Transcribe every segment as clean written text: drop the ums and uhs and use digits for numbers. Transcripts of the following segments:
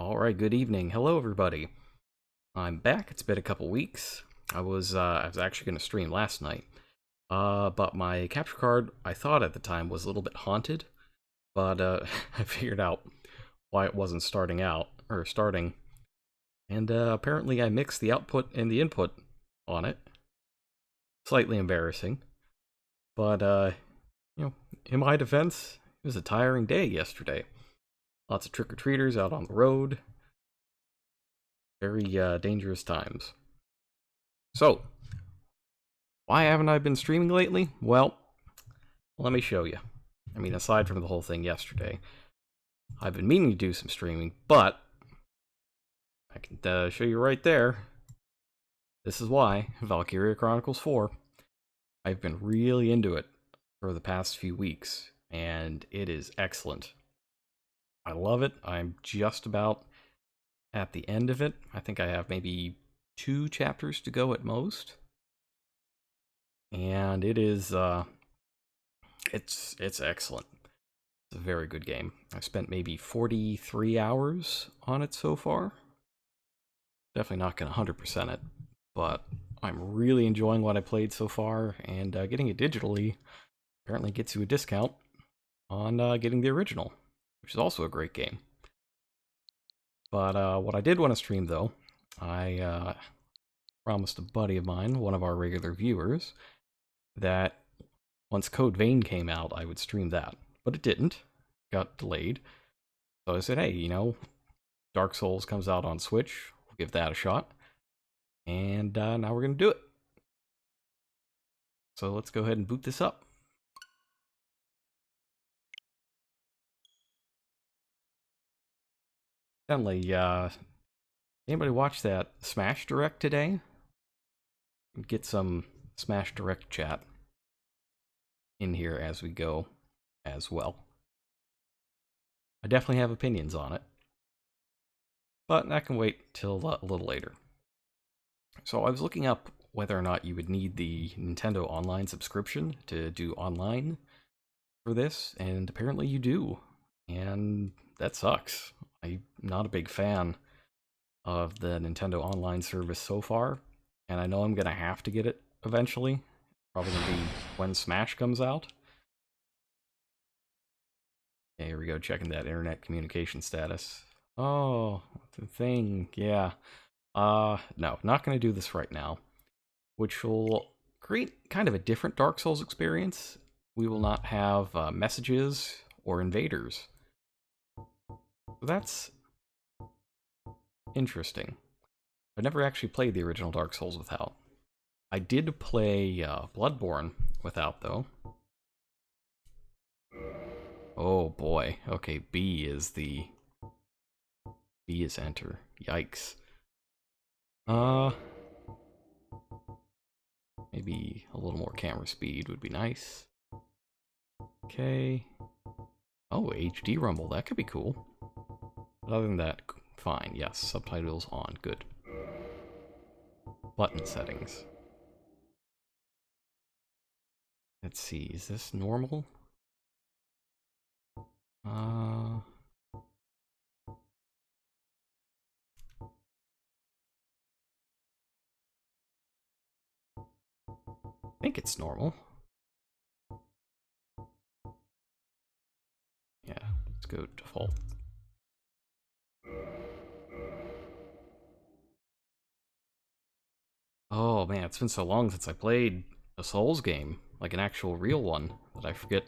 Alright, good evening. Hello everybody. I'm back. It's been a couple weeks. I was actually going to stream last night. But my capture card, I thought at the time, was a little bit haunted. But I figured out why it wasn't starting. And apparently I mixed the output and the input on it. Slightly embarrassing. But, in my defense, it was a tiring day yesterday. Lots of trick-or-treaters out on the road. Very dangerous times. So, why haven't I been streaming lately? Well, let me show you. I mean, aside from the whole thing yesterday, I've been meaning to do some streaming, but I can show you right there. This is why. Valkyria Chronicles 4. I've been really into it for the past few weeks, and it is excellent. I love it. I'm just about at the end of it. I think I have maybe 2 chapters to go at most. And it is, it's excellent. It's a very good game. I've spent maybe 43 hours on it so far. Definitely not going to 100% it, but I'm really enjoying what I played so far, and getting it digitally apparently gets you a discount on getting the original, which is also a great game. But what I did want to stream, though, I promised a buddy of mine, one of our regular viewers, that once Code Vein came out, I would stream that. But it didn't. It got delayed. So I said, hey, Dark Souls comes out on Switch. We'll give that a shot. And now we're going to do it. So let's go ahead and boot this up. Definitely, anybody watch that Smash Direct today? Get some Smash Direct chat in here as we go as well. I definitely have opinions on it, but that can wait till a little later. So I was looking up whether or not you would need the Nintendo Online subscription to do online for this, and apparently you do, and that sucks. I'm not a big fan of the Nintendo Online service so far, and I know I'm going to have to get it eventually. Probably going to be when Smash comes out. Okay, here we go, checking that internet communication status. Oh, the thing, yeah. No, not going to do this right now, which will create kind of a different Dark Souls experience. We will not have messages or invaders. So that's interesting. I've never actually played the original Dark Souls without. I did play Bloodborne without, though. Oh boy. Okay, B is enter. Yikes. Maybe a little more camera speed would be nice. Okay. Oh, HD rumble, that could be cool. But other than that, fine. Yes, subtitles on. Good. Button settings. Let's see, is this normal? I think it's normal. Yeah, let's go default. Oh man, it's been so long since I played a Souls game, like an actual real one, that I forget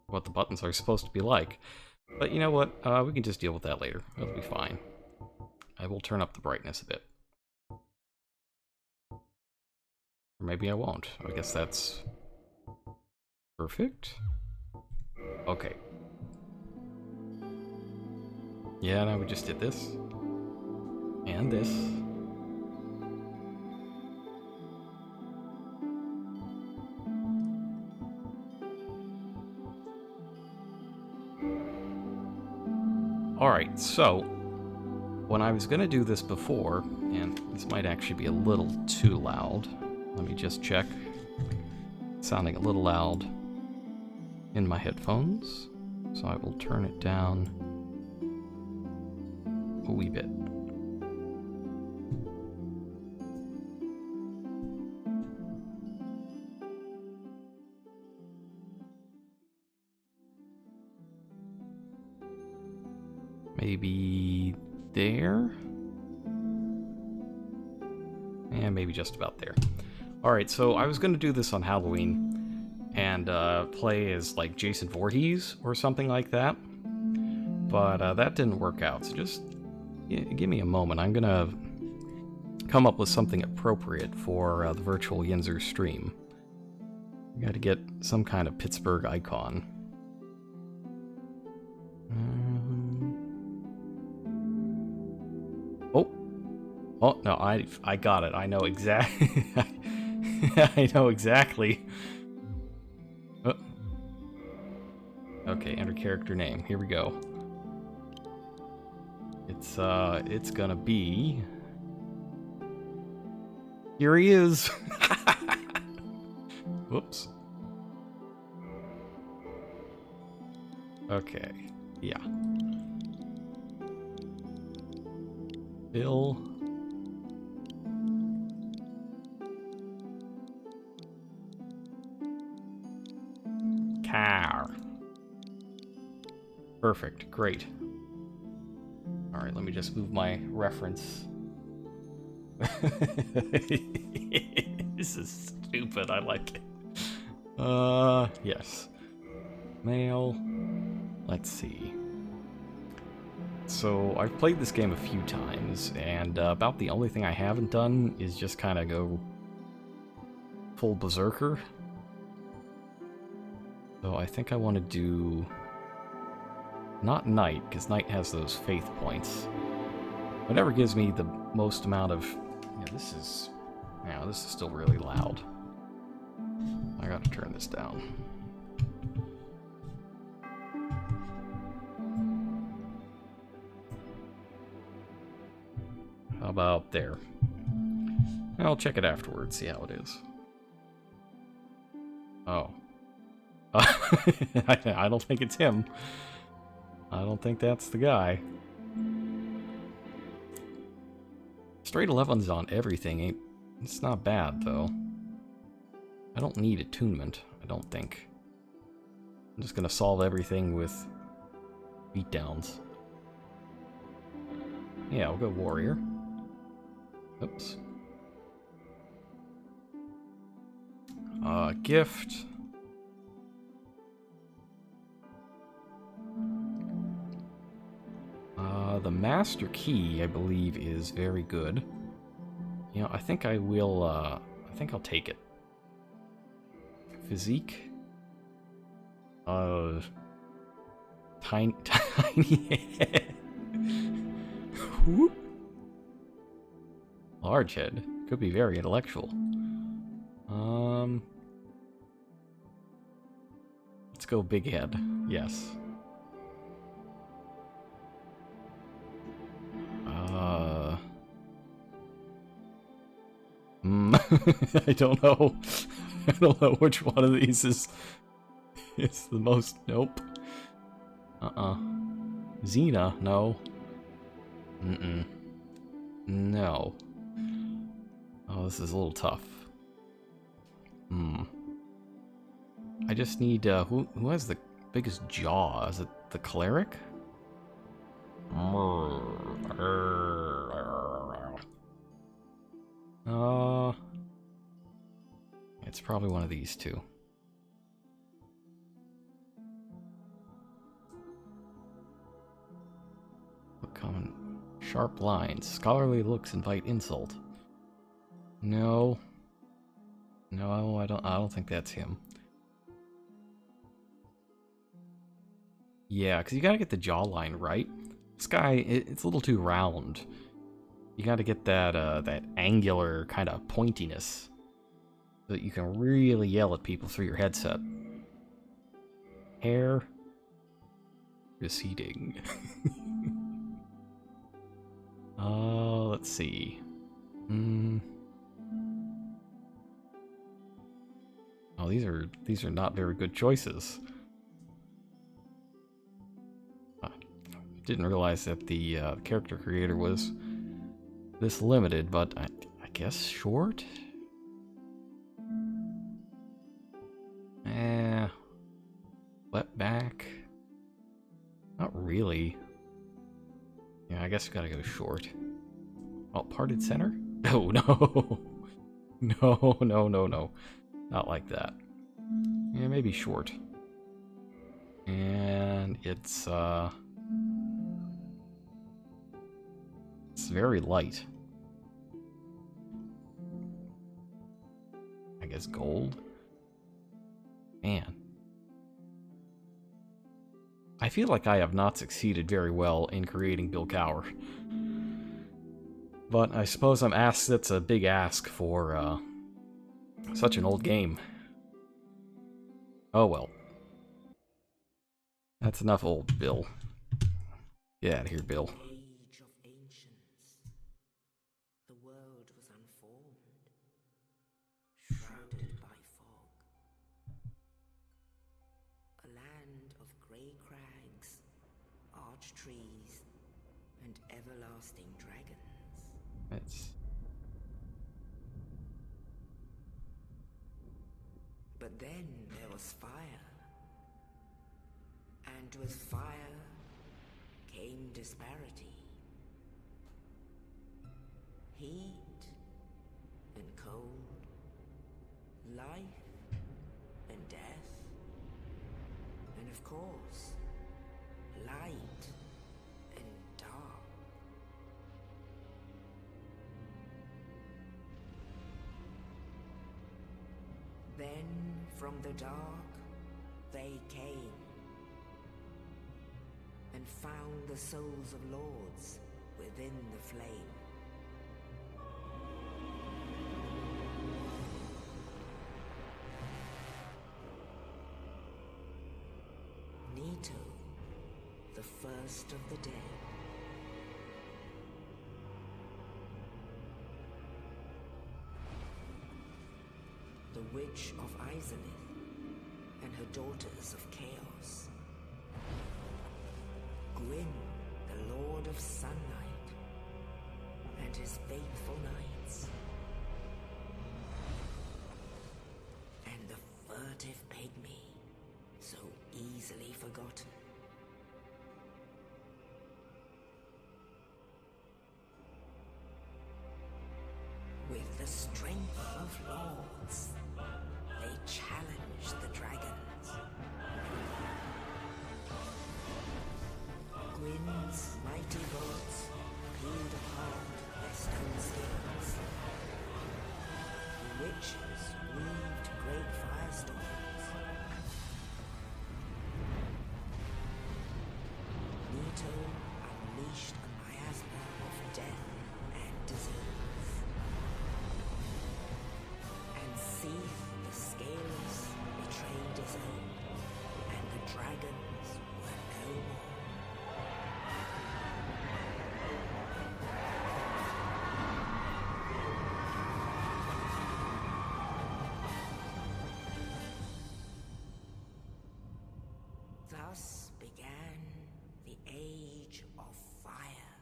what the buttons are supposed to be like. But you know what, we can just deal with that later. That'll be fine. I will turn up the brightness a bit. Or maybe I won't. I guess that's perfect. Okay. Yeah, now we just did this. And this. Alright, so when I was going to do this before, and this might actually be a little too loud, let me just check. It's sounding a little loud in my headphones, so I will turn it down a wee bit. Maybe there? And maybe just about there. Alright, so I was going to do this on Halloween and play as like Jason Voorhees or something like that. But that didn't work out, so just give me a moment. I'm going to come up with something appropriate for the virtual Yinzer stream. We got to get some kind of Pittsburgh icon. Oh no, I got it. I know exactly. I know exactly. Oh. Okay, enter character name. Here we go. It's gonna be. Here he is. Whoops. Okay. Yeah. Bill. Car. Perfect. Great. Alright, let me just move my reference. This is stupid. I like it. Yes. Mail. Let's see. So, I've played this game a few times, and about the only thing I haven't done is just kind of go full berserker. So I think I want to do not Knight, because Knight has those faith points. Whatever gives me the most amount of... Yeah, this is still really loud. I gotta turn this down. How about there? I'll check it afterwards, see how it is. Oh. I don't think it's him. I don't think that's the guy. Straight 11's on everything. It's not bad, though. I don't need attunement, I don't think. I'm just gonna solve everything with beatdowns. Yeah, we'll go warrior. Oops. Gift. The master key, I believe, is very good. You know, I think I will, I think I'll take it. Physique. Tiny head. Whoop. Large head. Could be very intellectual. Let's go big head. Yes. I don't know. I don't know which one of these is the most. Nope. Xena, no. No. Oh, this is a little tough. I just need, who has the biggest jaw? Is it the cleric? It's probably one of these two. Common sharp lines. Scholarly looks invite insult. No. No, I don't think that's him. Yeah, because you gotta get the jawline right. This guy, it's a little too round. You gotta get that that angular kind of pointiness so that you can really yell at people through your headset. Hair receding. Let's see. Oh, these are not very good choices. Didn't realize that the character creator was this limited, but I guess short? Let back? Not really. Yeah, I guess you gotta go short. Oh, parted center? Oh, no. No, no, no, no. Not like that. Yeah, maybe short. And it's very light. I guess gold? Man. I feel like I have not succeeded very well in creating Bill Cower. But I suppose that's a big ask for such an old game. Oh well. That's enough old Bill. Get out of here, Bill. Age of ancients. The world was unformed, shrouded by fog. A land of grey crags, arch trees, and everlasting dragons. It's... But then there was fire. And with fire came disparity. Heat and cold, life and death, and of course, light and dark. Then from the dark they came and found the souls of lords within the flame. Nito, the first of the dead. The Witch of Izalith and her daughters of chaos. Gwyn, the Lord of Sunlight, and his faithful knights. And the furtive pygmy, so easily forgotten. With the strength of lords, they challenged the dragons. Gwyn's mighty bolts peeled apart their stone skins. The witches weaved great firestorms. Nito unleashed a miasma of death and disease. And Seath the Scaleless betrayed his own, and the dragons were no more. Thus began the Age of Fire.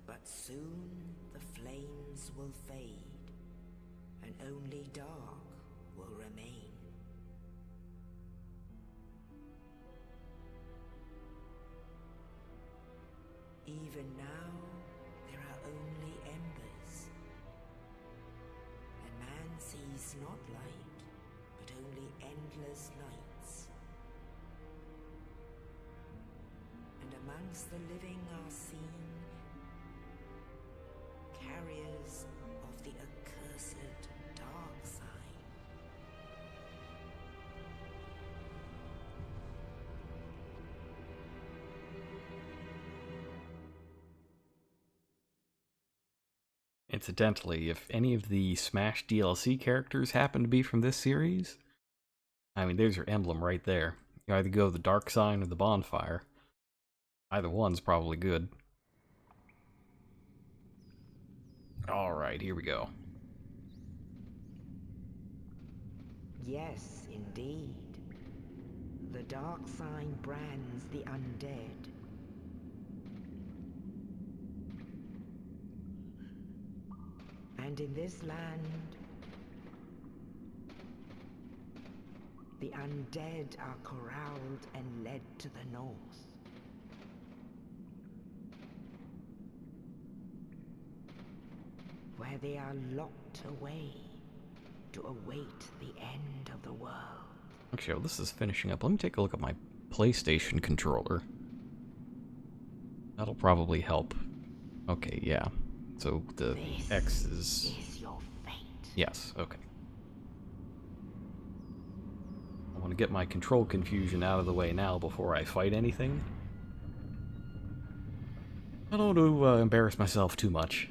But soon the flames will fade, and only dark will remain. Even now, there are only embers. And man sees not light, but only endless nights. And amongst the living are seen carriers of the accursed dark side. Incidentally, if any of the Smash DLC characters happen to be from this series, I mean, there's your emblem right there. You either go the dark sign or the bonfire. Either one's probably good. Alright, here we go. Yes, indeed. The dark sign brands the undead. And in this land, the undead are corralled and led to the north. Where they are locked away to await the end of the world. Actually, while this is finishing up, let me take a look at my PlayStation controller. That'll probably help. Okay, yeah. So the X is your fate. Yes, okay. I want to get my control confusion out of the way now before I fight anything. I don't want to embarrass myself too much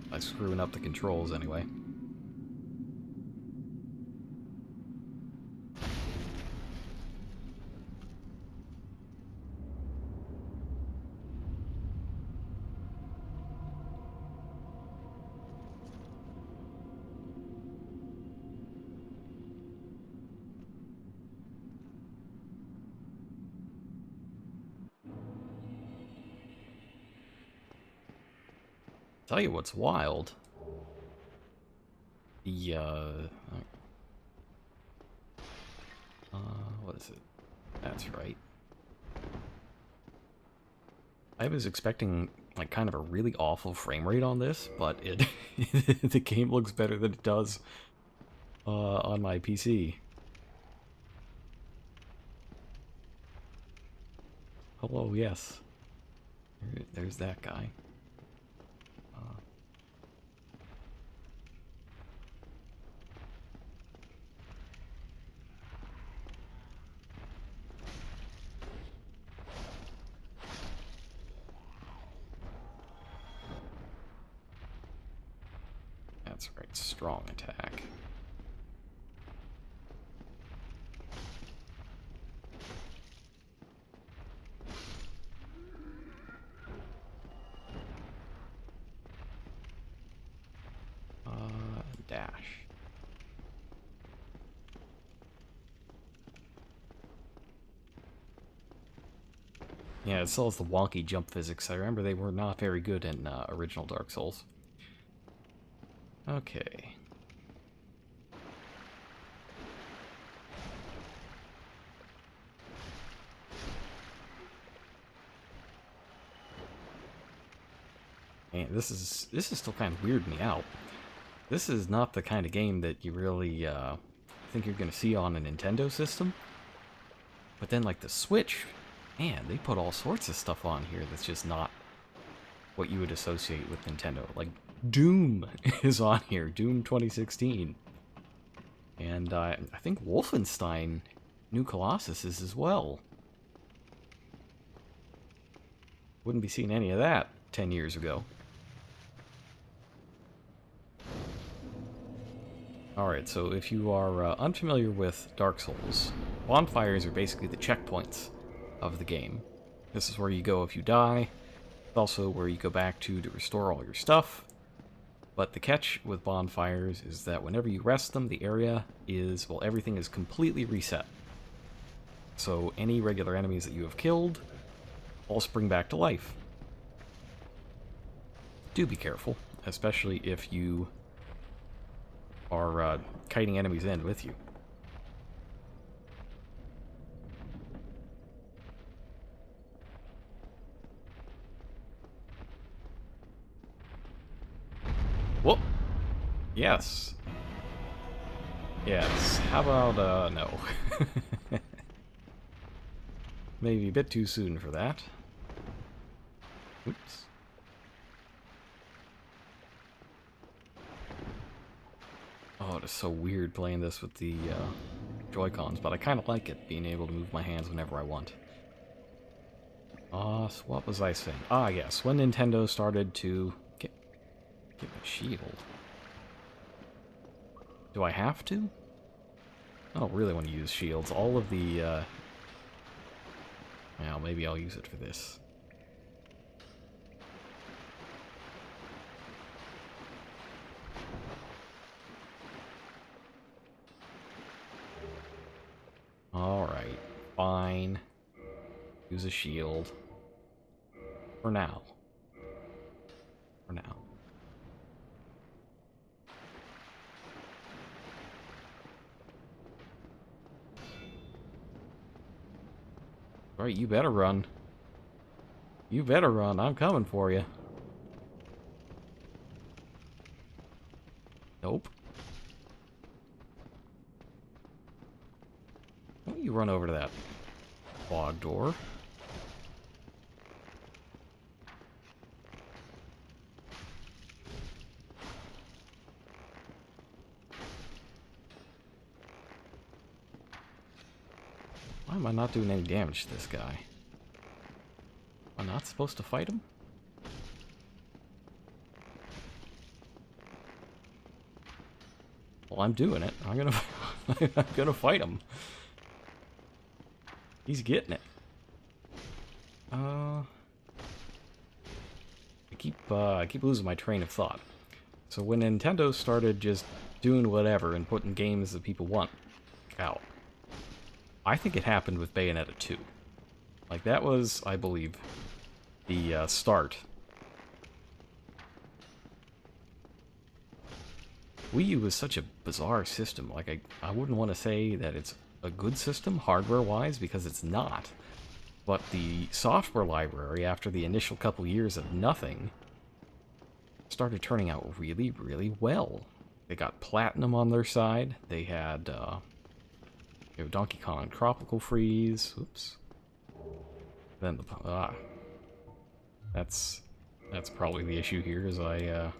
by screwing up the controls anyway. Tell you what's wild. The, what is it? That's right. I was expecting, like, kind of a really awful frame rate on this, but it the game looks better than it does on my PC. Hello, yes. There's that guy. That's right, strong attack. Dash. Yeah, it still has the wonky jump physics. I remember they were not very good in original Dark Souls. Okay. Man, this is still kind of weirding me out. This is not the kind of game that you really think you're going to see on a Nintendo system. But then, like, the Switch, man, they put all sorts of stuff on here that's just not what you would associate with Nintendo. Like, Doom is on here, Doom 2016. And I think Wolfenstein New Colossus is as well. Wouldn't be seeing any of that 10 years ago. Alright, so if you are unfamiliar with Dark Souls, bonfires are basically the checkpoints of the game. This is where you go if you die. It's also where you go back to restore all your stuff. But the catch with bonfires is that whenever you rest them, the area is, well, everything is completely reset. So any regular enemies that you have killed all spring back to life. Do be careful, especially if you are kiting enemies in with you. Whoop! Yes. Yes. How about, no. Maybe a bit too soon for that. Oops. Oh, it is so weird playing this with the Joy-Cons, but I kind of like it, being able to move my hands whenever I want. So what was I saying? Ah, yes, when Nintendo started to get my shield. Do I have to? I don't really want to use shields. All of the, well, maybe I'll use it for this. Use a shield. For now. For now. Alright, you better run. You better run. I'm coming for you. Nope. Why don't you run over to that log door? Why am I not doing any damage to this guy? Am I not supposed to fight him? Well, I'm doing it. I'm gonna fight him. He's getting it. I keep losing my train of thought. So when Nintendo started just doing whatever and putting games that people want out, I think it happened with Bayonetta 2. Like, that was, I believe, the start. Wii U was such a bizarre system. Like, I wouldn't want to say that it's a good system, hardware-wise, because it's not. But the software library, after the initial couple years of nothing, started turning out really, really well. They got Platinum on their side. They had Donkey Kong Tropical Freeze. Oops. Then that's probably the issue here. Is I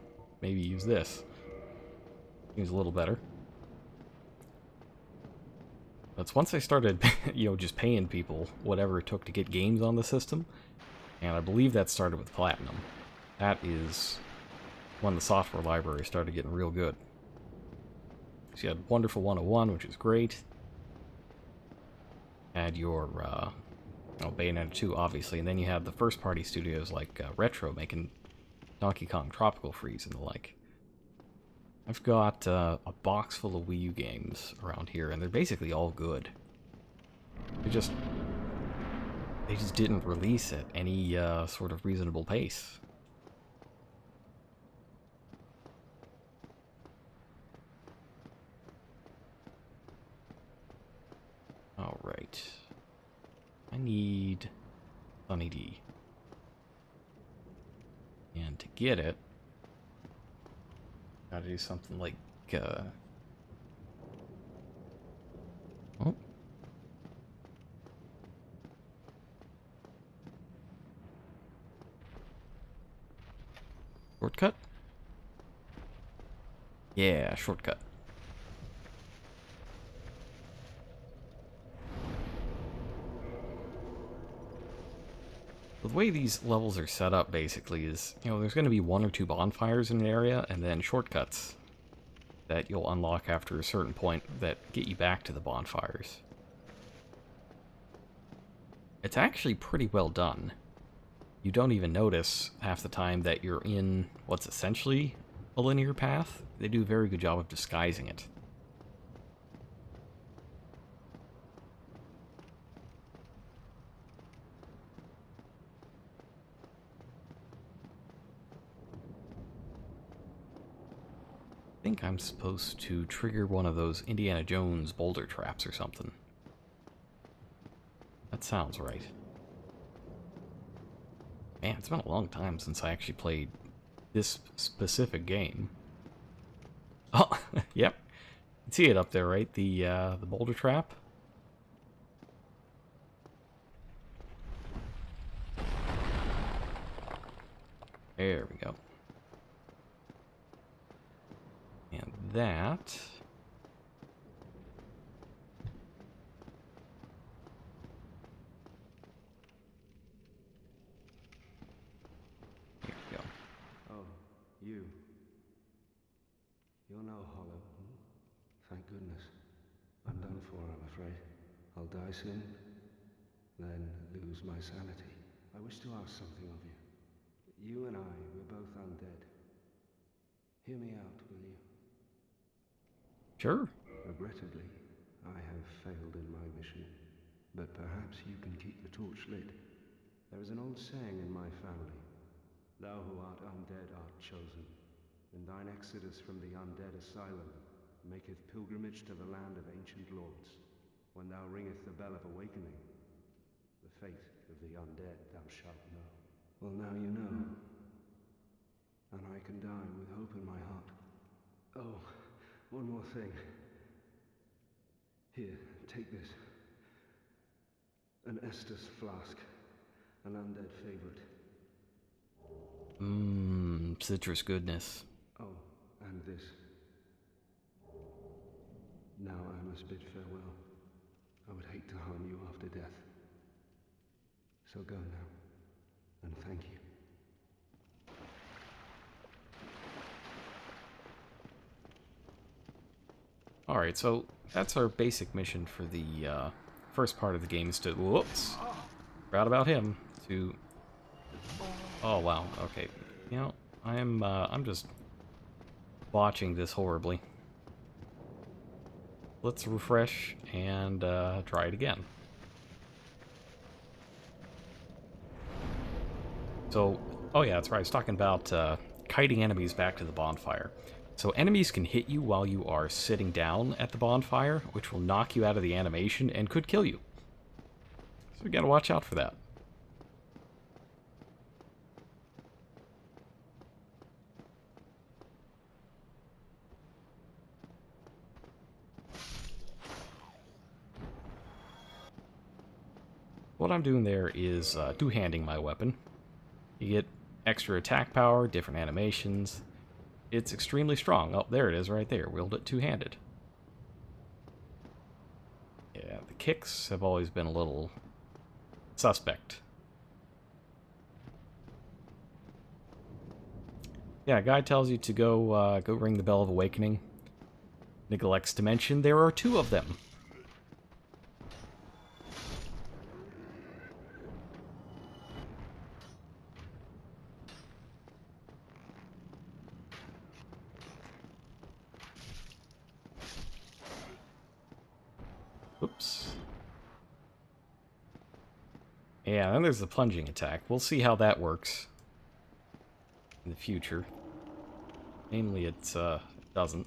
maybe use this. Seems a little better. But once I started, just paying people whatever it took to get games on the system, and I believe that started with Platinum. That is when the software library started getting real good. So you had Wonderful 101, which is great. Had your Bayonetta 2, obviously, and then you had the first-party studios like Retro making Donkey Kong Tropical Freeze and the like. I've got a box full of Wii U games around here, and they're basically all good. They just didn't release at any sort of reasonable pace. Alright. I need Sunny D. And to get it, gotta do something like, oh. Shortcut? Yeah, shortcut. The way these levels are set up, basically, is, there's going to be 1 or 2 bonfires in an area, and then shortcuts that you'll unlock after a certain point that get you back to the bonfires. It's actually pretty well done. You don't even notice half the time that you're in what's essentially a linear path. They do a very good job of disguising it. I think I'm supposed to trigger one of those Indiana Jones boulder traps or something. That sounds right. Man, it's been a long time since I actually played this specific game. Oh, yep. You can see it up there, right? The boulder trap. There we go. And that... Here we go. Oh, you. You're no hollow. Thank goodness. I'm done for, I'm afraid. I'll die soon, then lose my sanity. I wish to ask something of you. You and I, we're both undead. Hear me out, will you? Sure. Regrettably, I have failed in my mission, but perhaps you can keep the torch lit. There's an old saying in my family. Thou who art undead art chosen, and thine exodus from the undead asylum maketh pilgrimage to the land of ancient lords. When thou ringeth the bell of awakening, the fate of the undead thou shalt know. Well, now you know. And I can die with hope in my heart. Oh, one more thing. Here, take this. An Estus flask. An undead favorite. Citrus goodness. Oh, and this. Now I must bid farewell. I would hate to harm you after death. So go now, and thank you. Alright, so that's our basic mission for the first part of the game, is to... Whoops! Forgot about him. To... Oh, wow. Okay. You know, I'm just botching this horribly. Let's refresh and try it again. So, oh yeah, that's right. I was talking about kiting enemies back to the bonfire. So enemies can hit you while you are sitting down at the bonfire, which will knock you out of the animation and could kill you. So you gotta watch out for that. What I'm doing there is two-handing my weapon. You get extra attack power, different animations. It's extremely strong. Oh, there it is right there. Wield it two-handed. Yeah, the kicks have always been a little suspect. Yeah, guy tells you to go ring the Bell of Awakening. Neglects to mention there are 2 of them. Oops. Yeah, then there's the plunging attack. We'll see how that works in the future. Mainly it doesn't.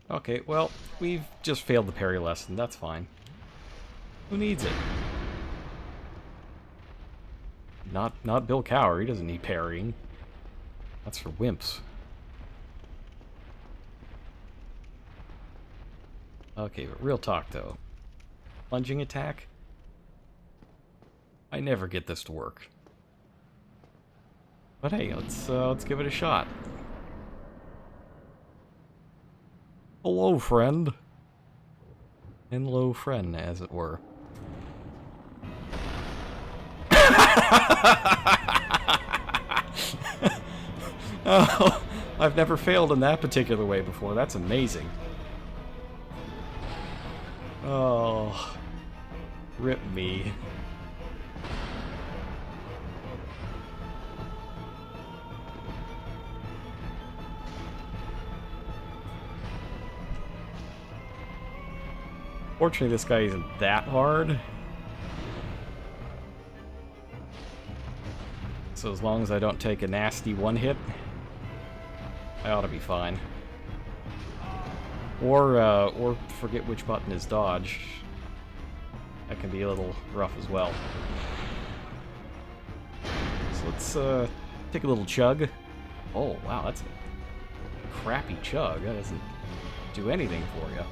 Okay, well, we've just failed the parry lesson. That's fine. Who needs it? Not Bill Cower. He doesn't need parrying. That's for wimps. Okay, but real talk though. Plunging attack? I never get this to work. But hey, let's give it a shot. Hello, friend. Hello, friend, as it were. Oh, I've never failed in that particular way before. That's amazing. Oh, rip me. Fortunately, this guy isn't that hard. So as long as I don't take a nasty one-hit, I ought to be fine. Or forget which button is dodge. That can be a little rough as well. So let's take a little chug. Oh, wow, that's a crappy chug. That doesn't do anything for you.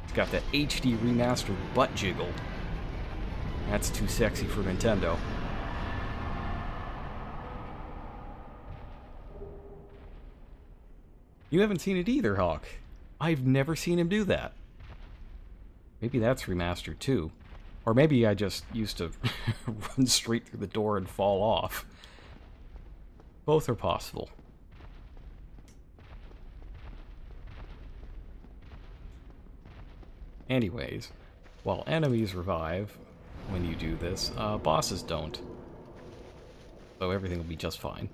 It's got that HD remastered butt jiggle. That's too sexy for Nintendo. You haven't seen it either, Hawk. I've never seen him do that. Maybe that's remastered too. Or maybe I just used to run straight through the door and fall off. Both are possible. Anyways, while enemies revive when you do this, bosses don't. So everything will be just fine.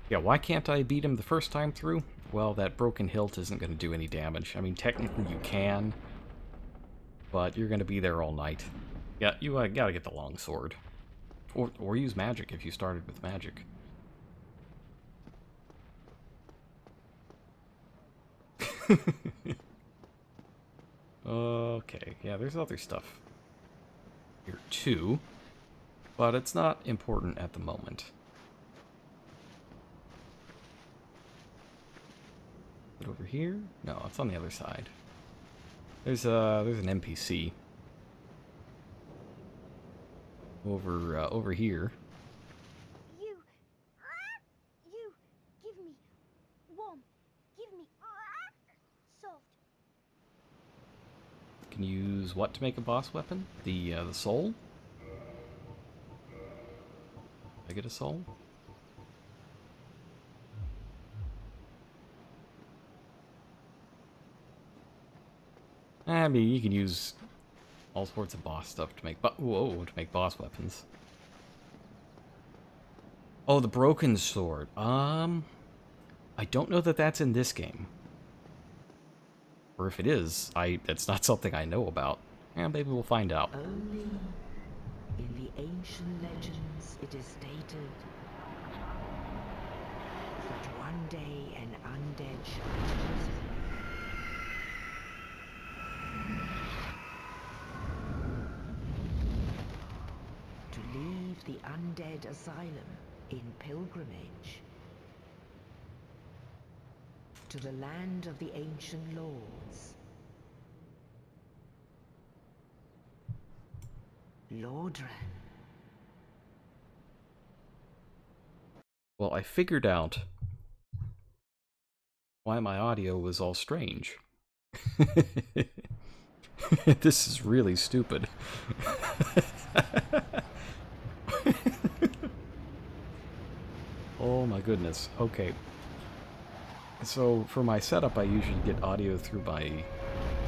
Yeah, why can't I beat him the first time through? Well, that broken hilt isn't going to do any damage. I mean, technically you can, but you're going to be there all night. Yeah, you gotta get the longsword. Or use magic if you started with magic. Okay, yeah, there's other stuff here too, but it's not important at the moment. Is it over here? No, it's on the other side. There's an NPC over here. You give me warm, give me soft. Can use what to make a boss weapon? The soul? I get a soul? I mean, you can use all sorts of boss stuff to make to make boss weapons. Oh, the broken sword. I don't know that that's in this game. Or if it is, it's not something I know about. Yeah, maybe we'll find out. Only in the ancient legends it is stated that one day an undead shall choose to leave the undead asylum in pilgrimage to the land of the ancient lords. Lordran. Well, I figured out why my audio was all strange. This is really stupid. Oh my goodness. Okay. So for my setup, I usually get audio through my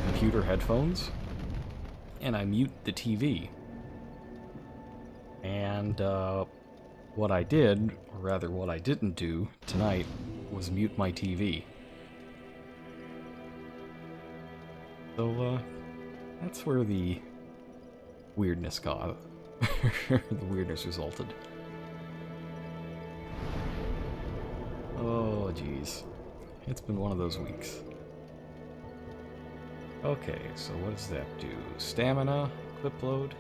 computer headphones, and I mute the TV. And what I did, or rather what I didn't do tonight, was mute my TV. So that's where the weirdness got. The weirdness resulted. Oh, jeez. It's been one of those weeks. Okay, so what does that do? Stamina, equip load.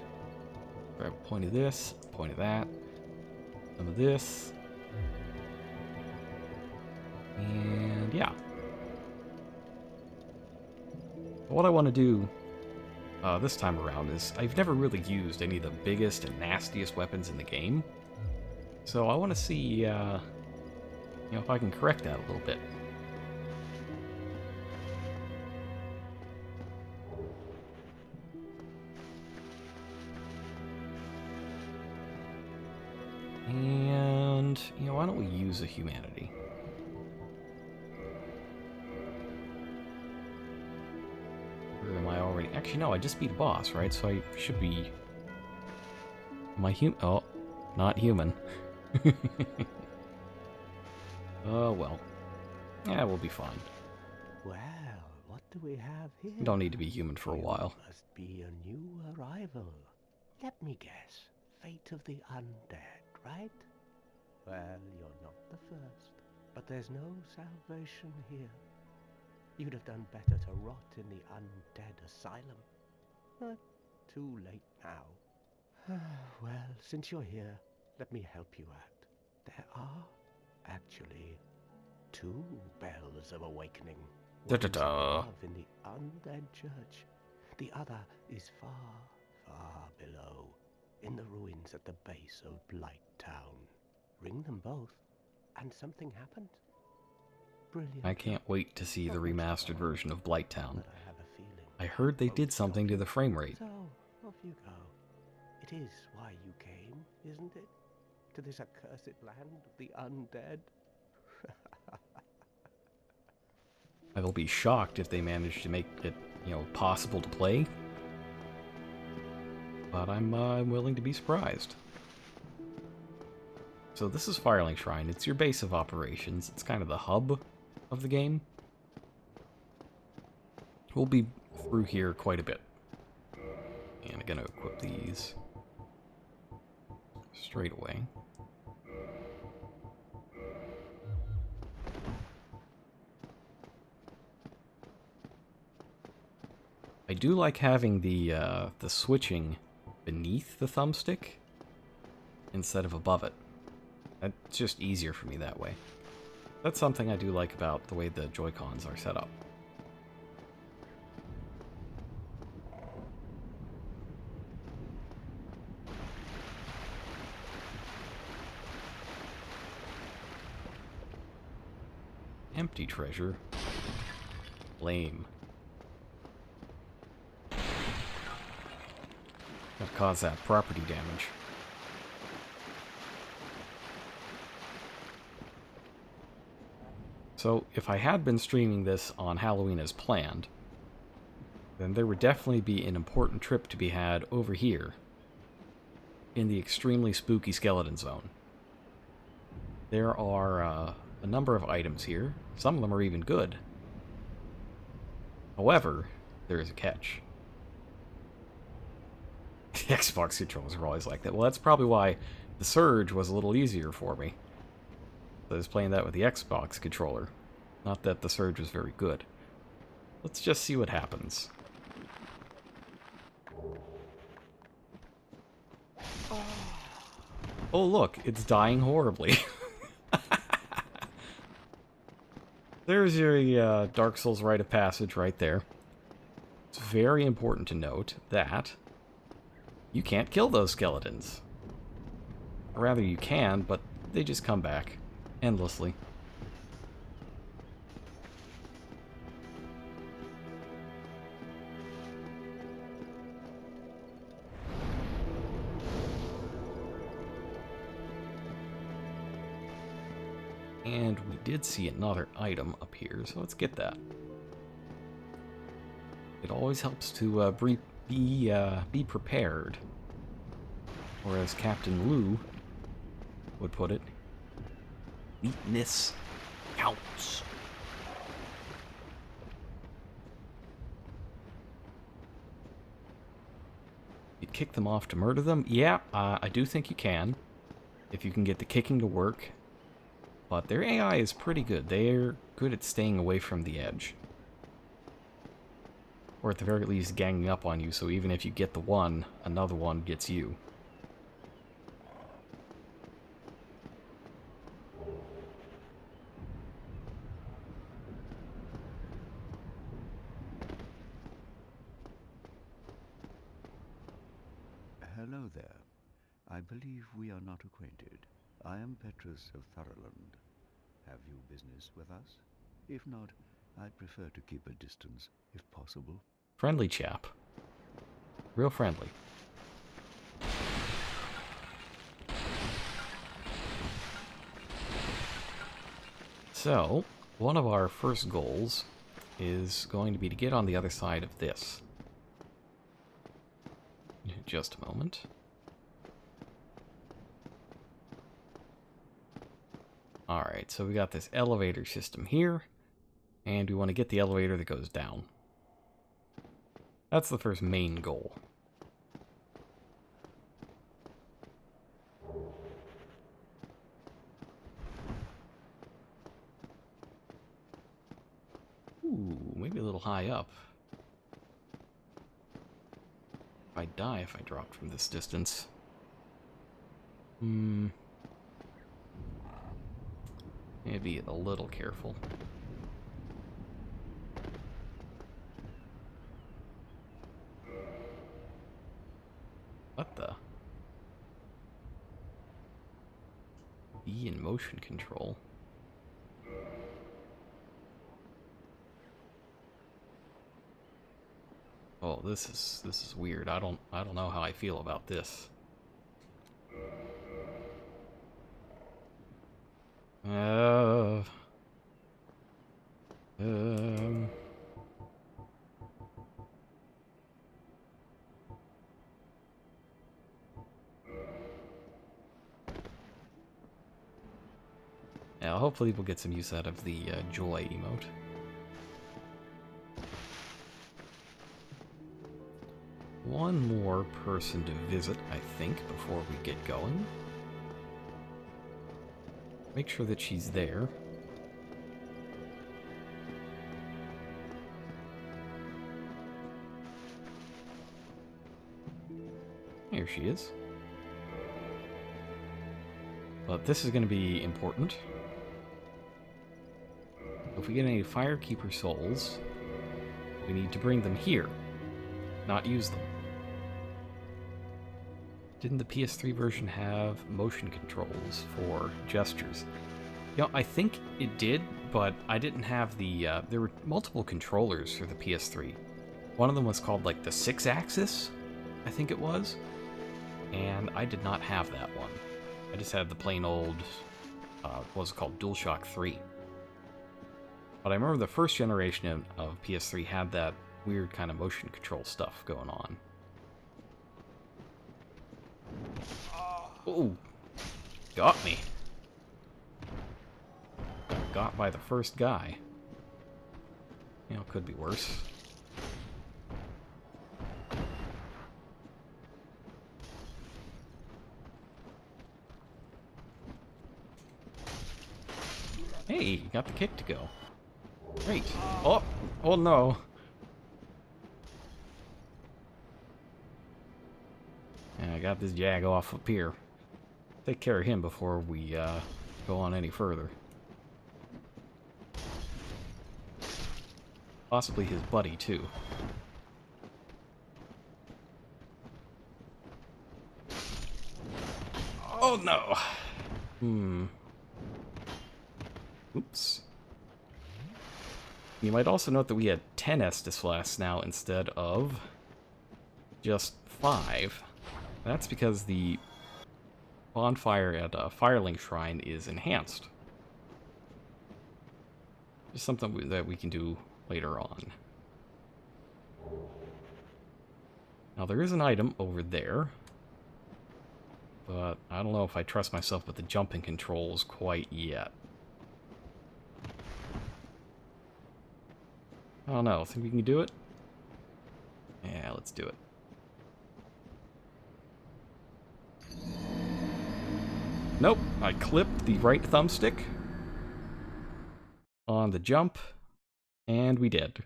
Grab a point of this, point of that, some of this. And yeah. What I want to do this time around is I've never really used any of the biggest and nastiest weapons in the game. So I want to see if I can correct that a little bit. And, why don't we use a humanity? Or am I already... Actually, no, I just beat a boss, right? So I should be... Am I human? Oh, not human. Oh, well. Yeah, we'll be fine. Well, what do we have here? Don't need to be human for a while. Must be a new arrival. Let me guess. Fate of the undead, right? Well, you're not the first. But there's no salvation here. You'd have done better to rot in the undead asylum. But too late now. Well, since you're here, let me help you out. There are actually 2 bells of awakening. One is above in the undead church. The other is far, far below, in the ruins at the base of Blight Town. Ring them both, and something happens. Brilliant. I can't wait to see the remastered version of Blight Town. But I have a feeling I heard they did something to the frame rate. So, off you go. It is why you came, isn't it? To this accursed land of the undead? I will be shocked if they manage to make it, possible to play. But I'm willing to be surprised. So this is Firelink Shrine. It's your base of operations. It's kind of the hub of the game. We'll be through here quite a bit. And I'm going to equip these straight away. I do like having the switching beneath the thumbstick instead of above it. It's just easier for me that way. That's something I do like about the way the Joy-Cons are set up. Empty treasure. Lame. That caused that property damage. So, if I had been streaming this on Halloween as planned, then there would definitely be an important trip to be had over here in the extremely spooky skeleton zone. There are a number of items here. Some of them are even good. However, there is a catch. The Xbox controllers are always like that. Well, that's probably why the Surge was a little easier for me. I was playing that with the Xbox controller. Not that the Surge was very good. Let's just see what happens. Oh look, it's dying horribly. There's your Dark Souls rite of passage right there. It's very important to note that you can't kill those skeletons. Or rather, you can, but they just come back endlessly. And we did see another item up here, so let's get that. It always helps to be prepared. Or as Captain Lou would put it, weakness counts. You kick them off to murder them? Yeah, I do think you can, if you can get the kicking to work. But their AI is pretty good. They're good at staying away from the edge. Or at the very least, ganging up on you, so even if you get the one, another one gets you. Hello there. I believe we are not acquainted. I am Petrus of Thoroland. Have you business with us? If not, I'd prefer to keep a distance, if possible. Friendly chap. Real friendly. So, one of our first goals is going to be to get on the other side of this. Just a moment. Alright, so we got this elevator system here, and we want to get the elevator that goes down. That's the first main goal. Ooh, maybe a little high up. I'd die if I dropped from this distance. Maybe a little careful. What the? E in motion control. Oh, this is weird. I don't know how I feel about this. Uh, um... Yeah, hopefully we'll get some use out of the joy emote. One more person to visit, I think, before we get going. Make sure that she's there. Here she is. But this is going to be important. If we get any Firekeeper souls, we need to bring them here, not use them. Didn't the PS3 version have motion controls for gestures? You know, I think it did, but I didn't have the... there were multiple controllers for the PS3. One of them was called, like, the 6-axis, I think it was. And I did not have that one. I just had the plain old, what was it called, DualShock 3. But I remember the first generation of PS3 had that weird kind of motion control stuff going on. Ooh, got me. Got by the first guy. You know, could be worse. Hey, you got the kick to go. Great. Oh, oh no. And I got this jag off up here. Take care of him before we go on any further. Possibly his buddy, too. Oh no! Oops. You might also note that we had 10 Estus flasks now instead of just 5. That's because the bonfire at Firelink Shrine is enhanced. Just something that we can do later on. Now there is an item over there, but I don't know if I trust myself with the jumping controls quite yet. I don't know, think we can do it? Yeah, let's do it. Nope, I clipped the right thumbstick on the jump, and we did.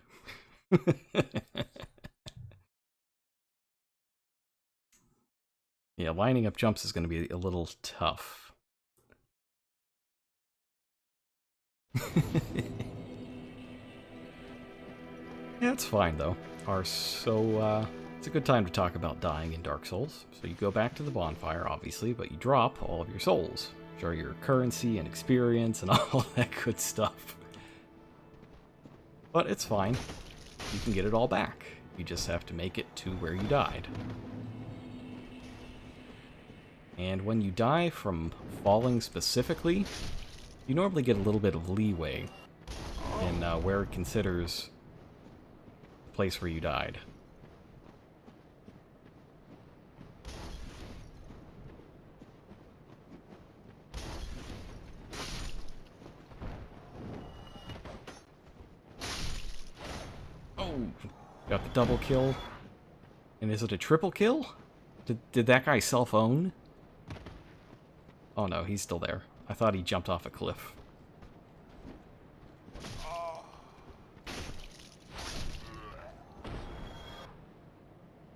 Yeah, lining up jumps is going to be a little tough. Yeah, it's fine, though. It's a good time to talk about dying in Dark Souls. So you go back to the bonfire, obviously, but you drop all of your souls. Which are your currency and experience and all that good stuff. But it's fine. You can get it all back. You just have to make it to where you died. And when you die from falling specifically, you normally get a little bit of leeway in where it considers the place where you died. Oh, got the double kill. And is it a triple kill? Did that guy self-own? Oh no, he's still there. I thought he jumped off a cliff.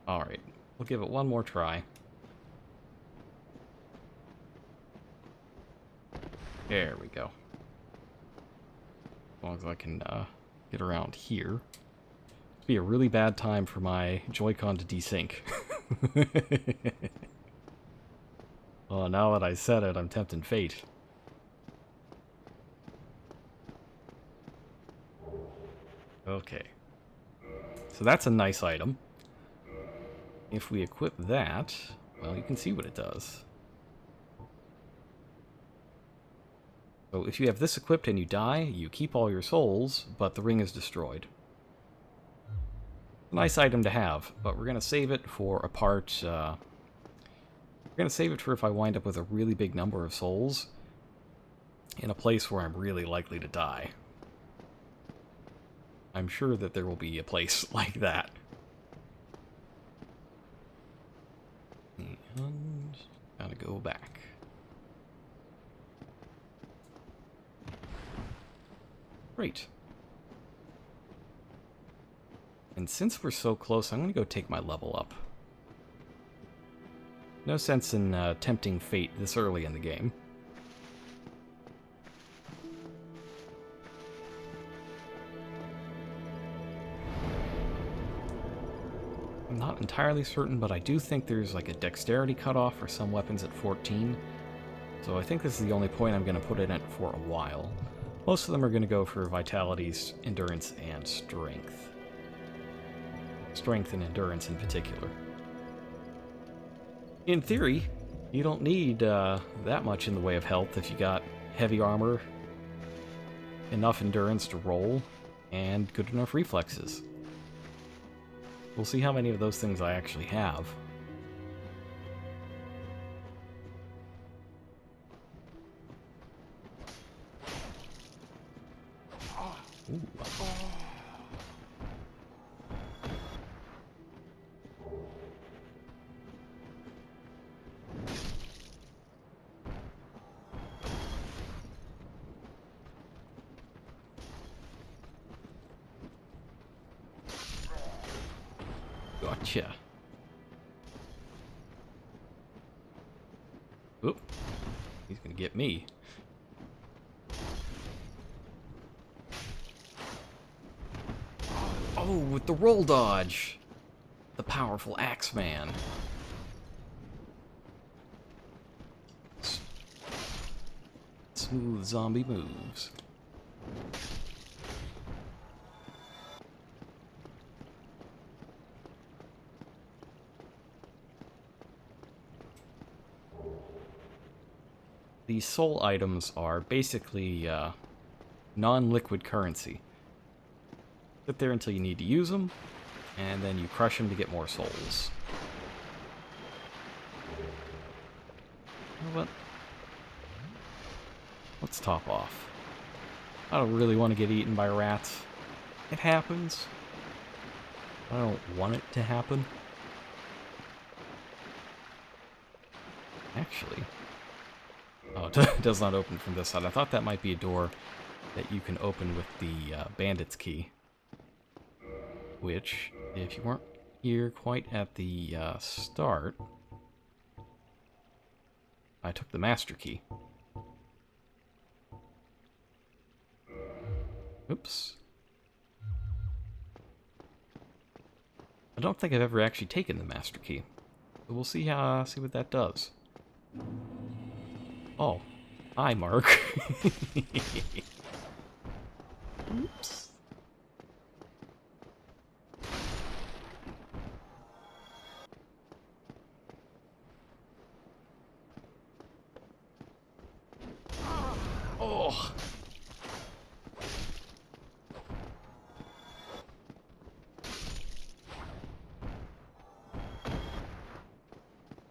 Alright, we'll give it one more try. There we go. As long as I can get around here. It'd be a really bad time for my Joy-Con to desync. Well, now that I said it, I'm tempting fate. Okay. So that's a nice item. If we equip that, well, you can see what it does. So if you have this equipped and you die, you keep all your souls, but the ring is destroyed. Nice item to have, but we're going to save it for a part... we're going to save it for if I wind up with a really big number of souls in a place where I'm really likely to die. I'm sure that there will be a place like that. And gotta go back. Great. And since we're so close, I'm gonna go take my level up. No sense in tempting fate this early in the game. I'm not entirely certain, but I do think there's like a dexterity cutoff for some weapons at 14. So I think this is the only point I'm going to put in it for a while. Most of them are going to go for vitalities, endurance, and strength. Strength and endurance in particular. In theory, you don't need that much in the way of health if you got heavy armor, enough endurance to roll, and good enough reflexes. We'll see how many of those things I actually have. Ooh. Gotcha. Oop. He's gonna get me. Oh, with the roll dodge! The powerful Axeman. Smooth zombie moves. These soul items are basically non-liquid currency. Sit there until you need to use them, and then you crush them to get more souls. You know what? Let's top off. I don't really want to get eaten by rats. It happens. I don't want it to happen. Actually... Oh, it does not open from this side. I thought that might be a door that you can open with the bandit's key. Which, if you weren't here quite at the start, I took the master key. Oops. I don't think I've ever actually taken the master key. So we'll see what that does. Oh, hi, Mark. Oops. Oh.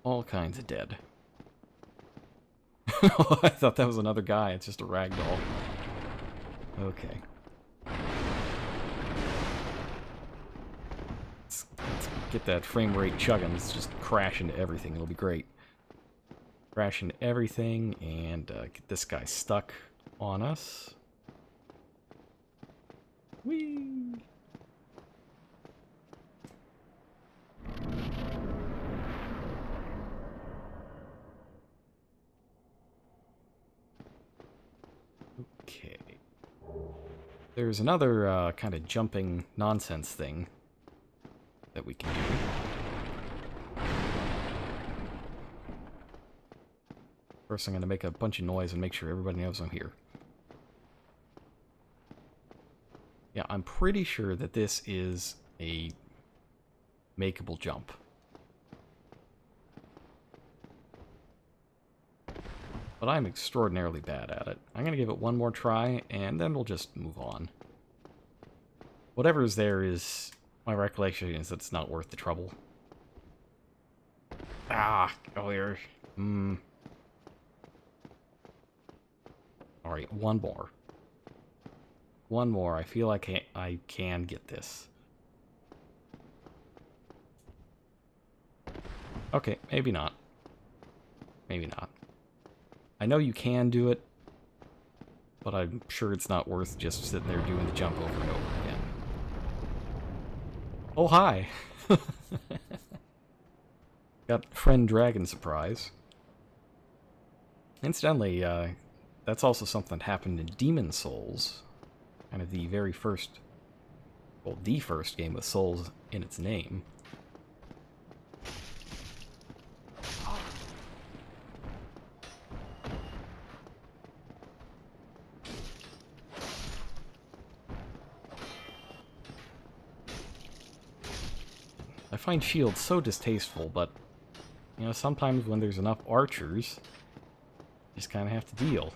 All kinds of dead. I thought that was another guy. It's just a ragdoll. Okay. Let's get that frame rate chugging. Let's just crash into everything. It'll be great. Crash into everything and get this guy stuck on us. Whee! Okay. There's another kind of jumping nonsense thing that we can do. First, I'm going to make a bunch of noise and make sure everybody knows I'm here. Yeah, I'm pretty sure that this is a makeable jump. but I'm extraordinarily bad at it. I'm going to give it one more try, and then we'll just move on. Whatever is there is... My recollection is that it's not worth the trouble. Ah, go here. Alright, one more. One more. I feel like I can get this. Okay, maybe not. Maybe not. I know you can do it, but I'm sure it's not worth just sitting there doing the jump over and over again. Oh, hi! Got friend dragon surprise. Incidentally, that's also something that happened in Demon Souls. Kind of the very first... Well, the first game with souls in its name. I find shields so distasteful, but, you know, sometimes when there's enough archers, you just kind of have to deal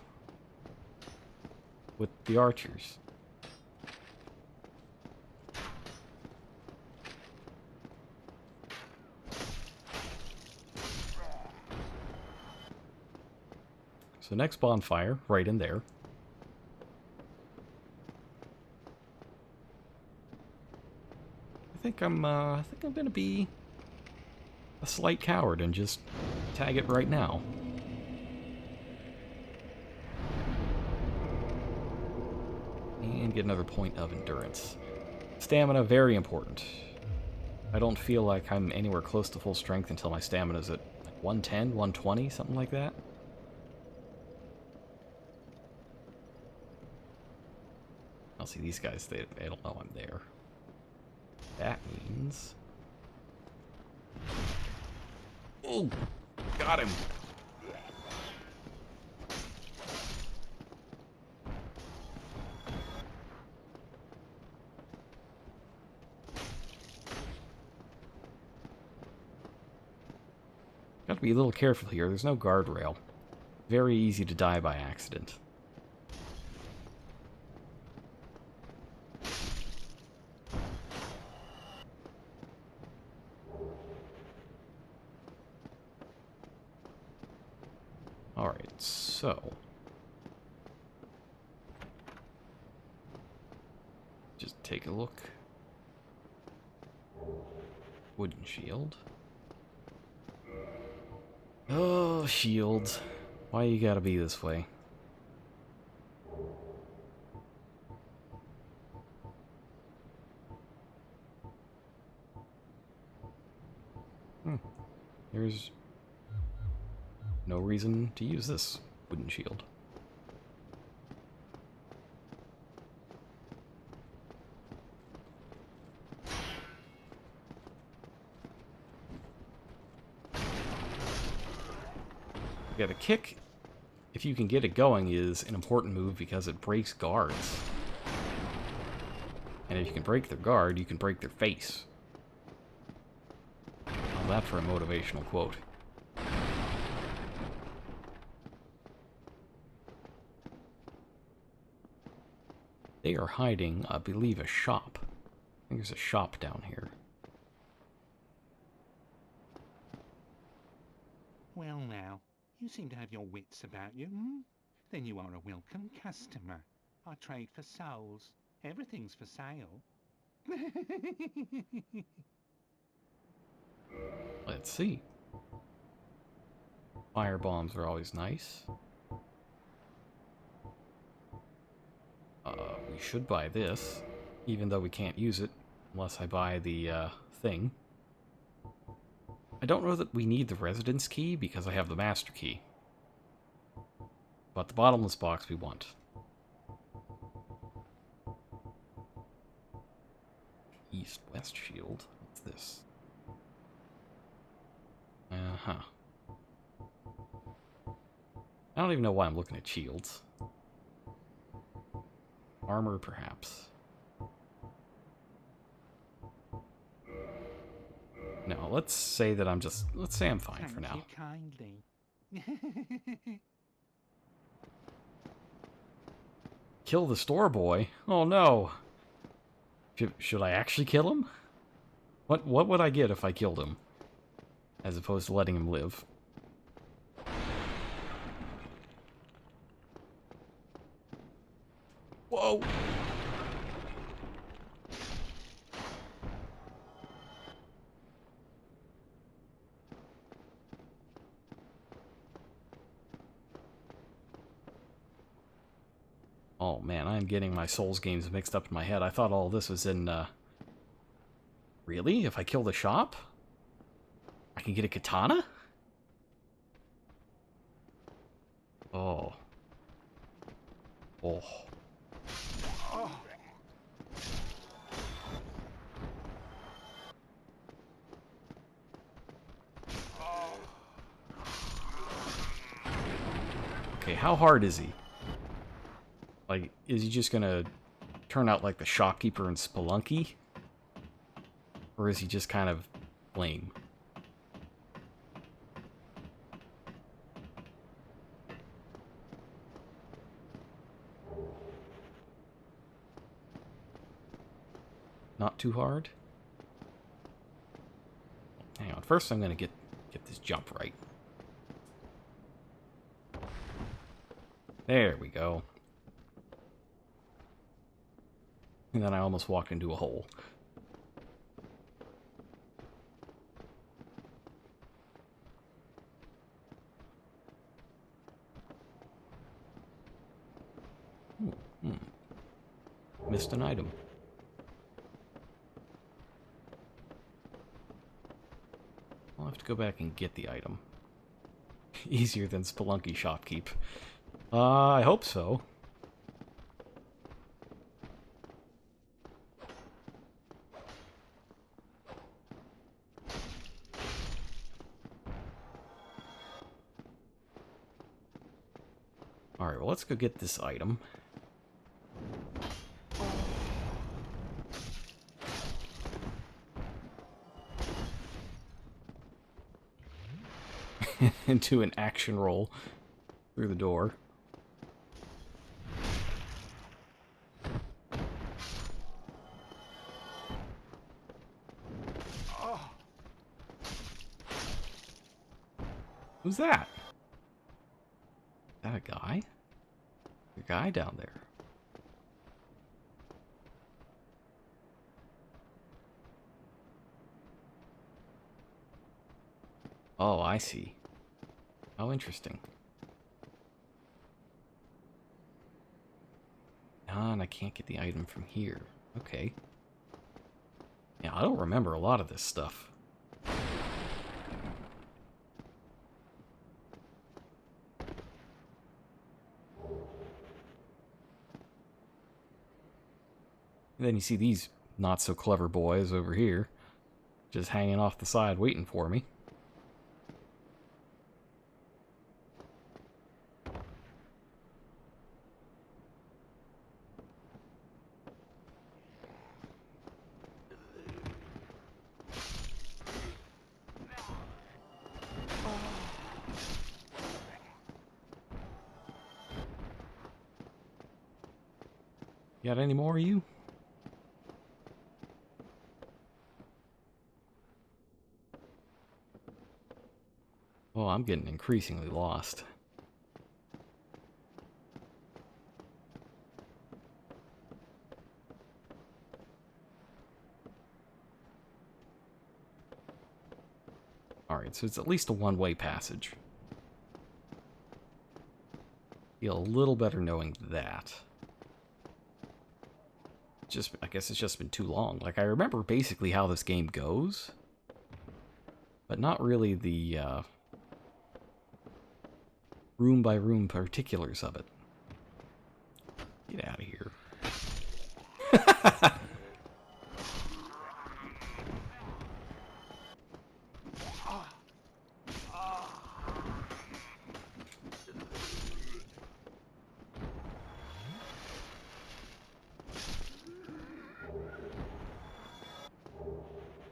with the archers. So next bonfire, right in there. I think I'm gonna be a slight coward and just tag it right now. And get another point of endurance. Stamina, very important. I don't feel like I'm anywhere close to full strength until my stamina's at like 110, 120, something like that. I'll see these guys, they don't know I'm there. That means... Oh! Got him! Gotta be a little careful here, there's no guardrail. Very easy to die by accident. Alright, so... just take a look. Wooden shield. Oh, shields. Why you gotta be this way? There's no reason to use this wooden shield. Yeah, the kick, if you can get it going, is an important move because it breaks guards. And if you can break their guard, you can break their face. How's that for a motivational quote? They are hiding, I believe, a shop. I think there's a shop down here. Well now, you seem to have your wits about you, hmm? Then you are a welcome customer. I trade for souls. Everything's for sale. Let's see. Fire bombs are always nice. We should buy this, even though we can't use it unless I buy the thing. I don't know that we need the residence key because I have the master key. But the bottomless box we want. East-west shield. What's this? Uh-huh. I don't even know why I'm looking at shields. Armor, perhaps. No, let's say that I'm just... let's say I'm fine for now. Thank you kindly. Kill the store boy? Oh no. Should I actually kill him? What would I get if I killed him? As opposed to letting him live. Whoa! Oh man, I'm getting my Souls games mixed up in my head. I thought all this was in, Really? If I kill the shop? I can get a katana? Oh. Oh. Okay, how hard is he? Like, is he just gonna turn out like the shopkeeper in Spelunky? Or is he just kind of lame? Not too hard? Hang on, first I'm gonna get this jump right. There we go. And then I almost walked into a hole. Missed an item. I'll have to go back and get the item. Easier than Spelunky shopkeep. I hope so. Alright, well, let's go get this item. Into an action roll through the door. Who's that? Is that a guy? A guy down there. Oh, I see. How interesting. Ah, and I can't get the item from here. Okay. Yeah, I don't remember a lot of this stuff. And then you see these not-so-clever boys over here, just hanging off the side waiting for me. Got any more of you? Well, I'm getting increasingly lost. Alright, so it's at least a one-way passage. Feel a little better knowing that. I guess it's just been too long. Like, I remember basically how this game goes, but not really the, room-by-room particulars of it. Get out of here.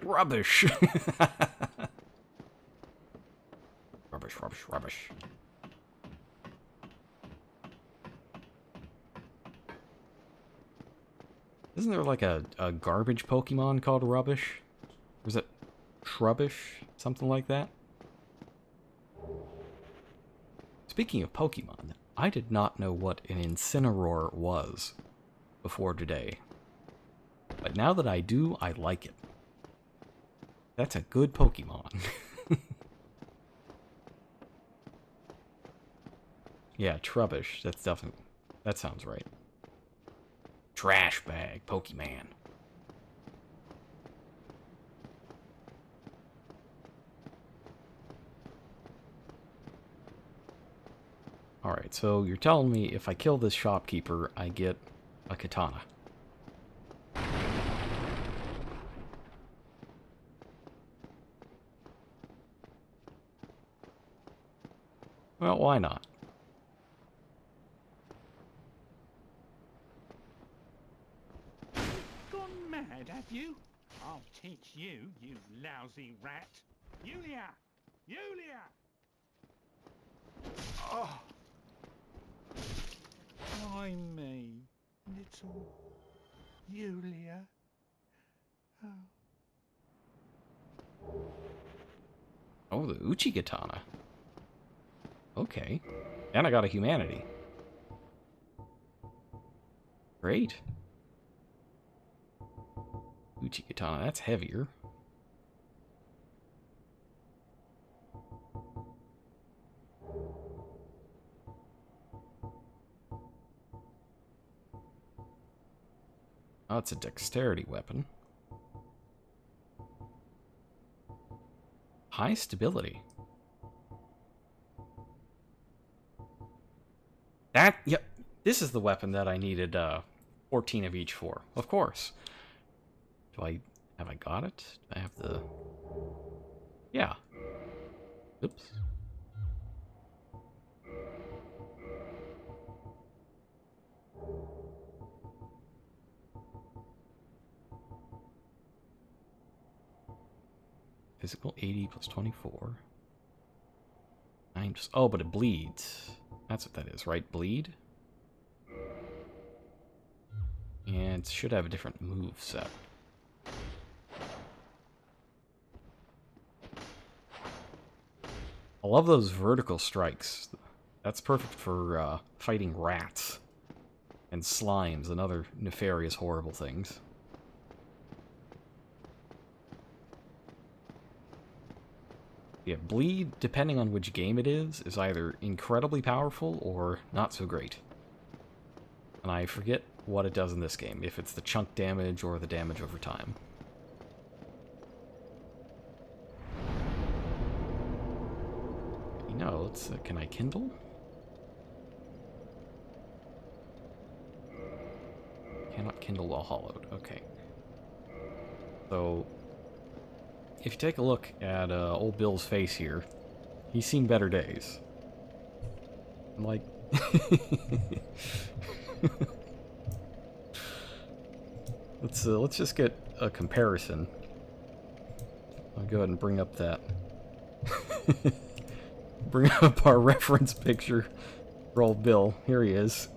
Rubbish. Rubbish, rubbish, rubbish. Isn't there like a garbage Pokemon called Rubbish? Or is it Shrubbish? Something like that? Speaking of Pokemon, I did not know what an Incineroar was before today. But now that I do, I like it. That's a good Pokemon. Yeah, Trubbish. That's definitely... That sounds right. Trash bag Pokemon. Alright, so you're telling me if I kill this shopkeeper, I get a katana. Well, why not? Gone mad, have you? I'll teach you, you lousy rat. Yulia! Yulia! Oh! Why me, little Yulia? Oh. Oh, the Uchi katana. Okay. And I got a humanity. Great. Uchi katana, that's heavier. Oh, it's a dexterity weapon. High stability. That, yep, this is the weapon that I needed 14 of each for. Of course. Have I got it? Do I have the... Yeah. Oops. Physical 80 plus 24. 9 just... Oh, but it bleeds. That's what that is, right? Bleed? And it should have a different move set. I love those vertical strikes. That's perfect for fighting rats and slimes and other nefarious, horrible things. Yeah, bleed, depending on which game it is either incredibly powerful or not so great. And I forget what it does in this game, if it's the chunk damage or the damage over time. No, let's, can I kindle? Cannot kindle while hollowed, okay. So, if you take a look at old Bill's face here, he's seen better days. I'm like... let's just get a comparison. I'll go ahead and bring up that... bring up our reference picture for old Bill. Here he is.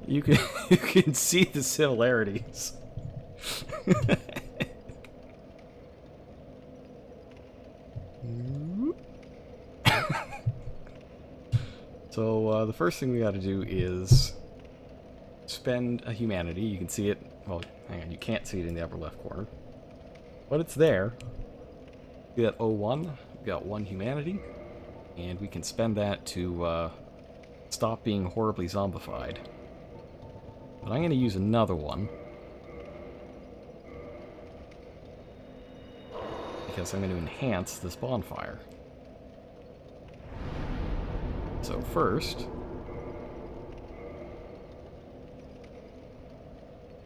You can you can see the similarities. So the first thing we got to do is spend a humanity. You can see it. Well, hang on, you can't see it in the upper left corner, but it's there. See that 01? We got 1 humanity. And we can spend that to stop being horribly zombified. But I'm going to use another one. Because I'm going to enhance this bonfire. So first,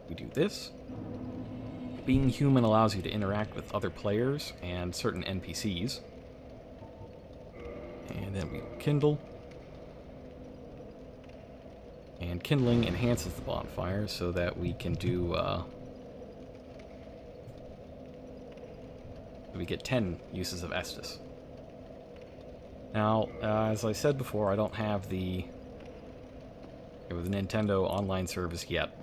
we do this. Being human allows you to interact with other players and certain NPCs. And then we kindle. And kindling enhances the bonfire so that we can do, we get 10 uses of Estus. Now, as I said before, I don't have the Nintendo online service yet.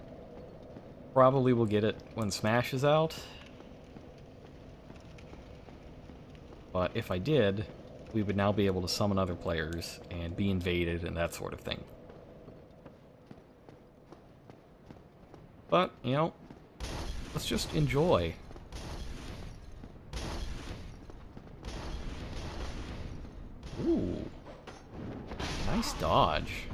Probably will get it when Smash is out. But if I did, we would now be able to summon other players and be invaded and that sort of thing. But, you know, let's just enjoy. Ooh. Nice dodge.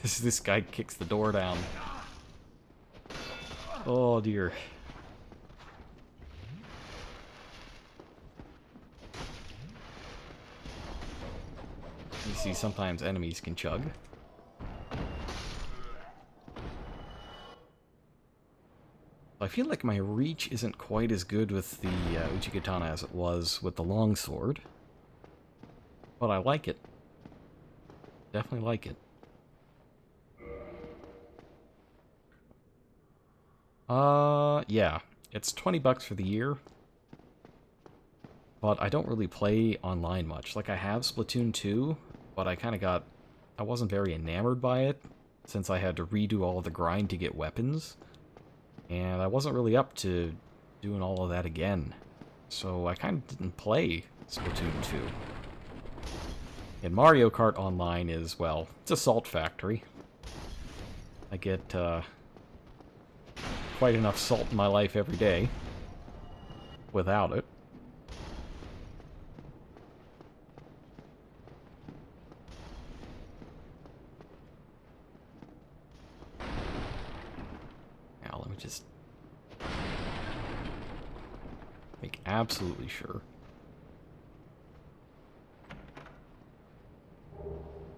This guy kicks the door down. Oh dear. You see, sometimes enemies can chug. I feel like my reach isn't quite as good with the Uchigatana as it was with the longsword. But I like it. Definitely like it. Yeah. It's $20 for the year. But I don't really play online much. Like, I have Splatoon 2, but I kind of got... I wasn't very enamored by it, since I had to redo all the grind to get weapons. And I wasn't really up to doing all of that again. So I kind of didn't play Splatoon 2. And Mario Kart Online is, well, it's a salt factory. I get quite enough salt in my life every day without it. Now, let me just make absolutely sure.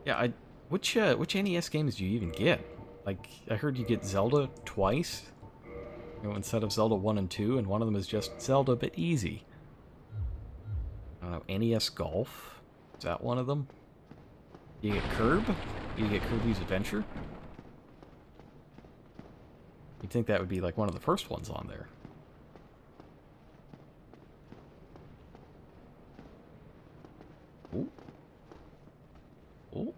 Yeah, which NES games do you even get? Like, I heard you get Zelda twice, you know, instead of Zelda 1 and 2, and one of them is just Zelda but easy. I don't know, NES Golf? Is that one of them? You get Kirb? You get Kirby's Adventure? You'd think that would be like one of the first ones on there. Ooh. Ooh.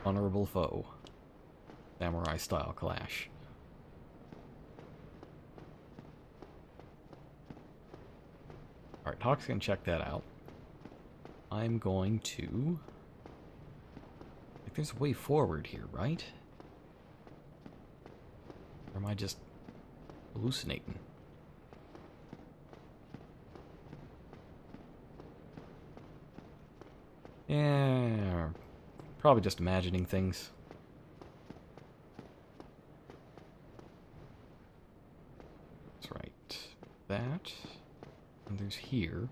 Honorable foe. Samurai style clash. Alright, Hawk's gonna check that out. I'm going to... Like, there's a way forward here, right? Or am I just hallucinating? Yeah, probably just imagining things. That's right. That. And there's here.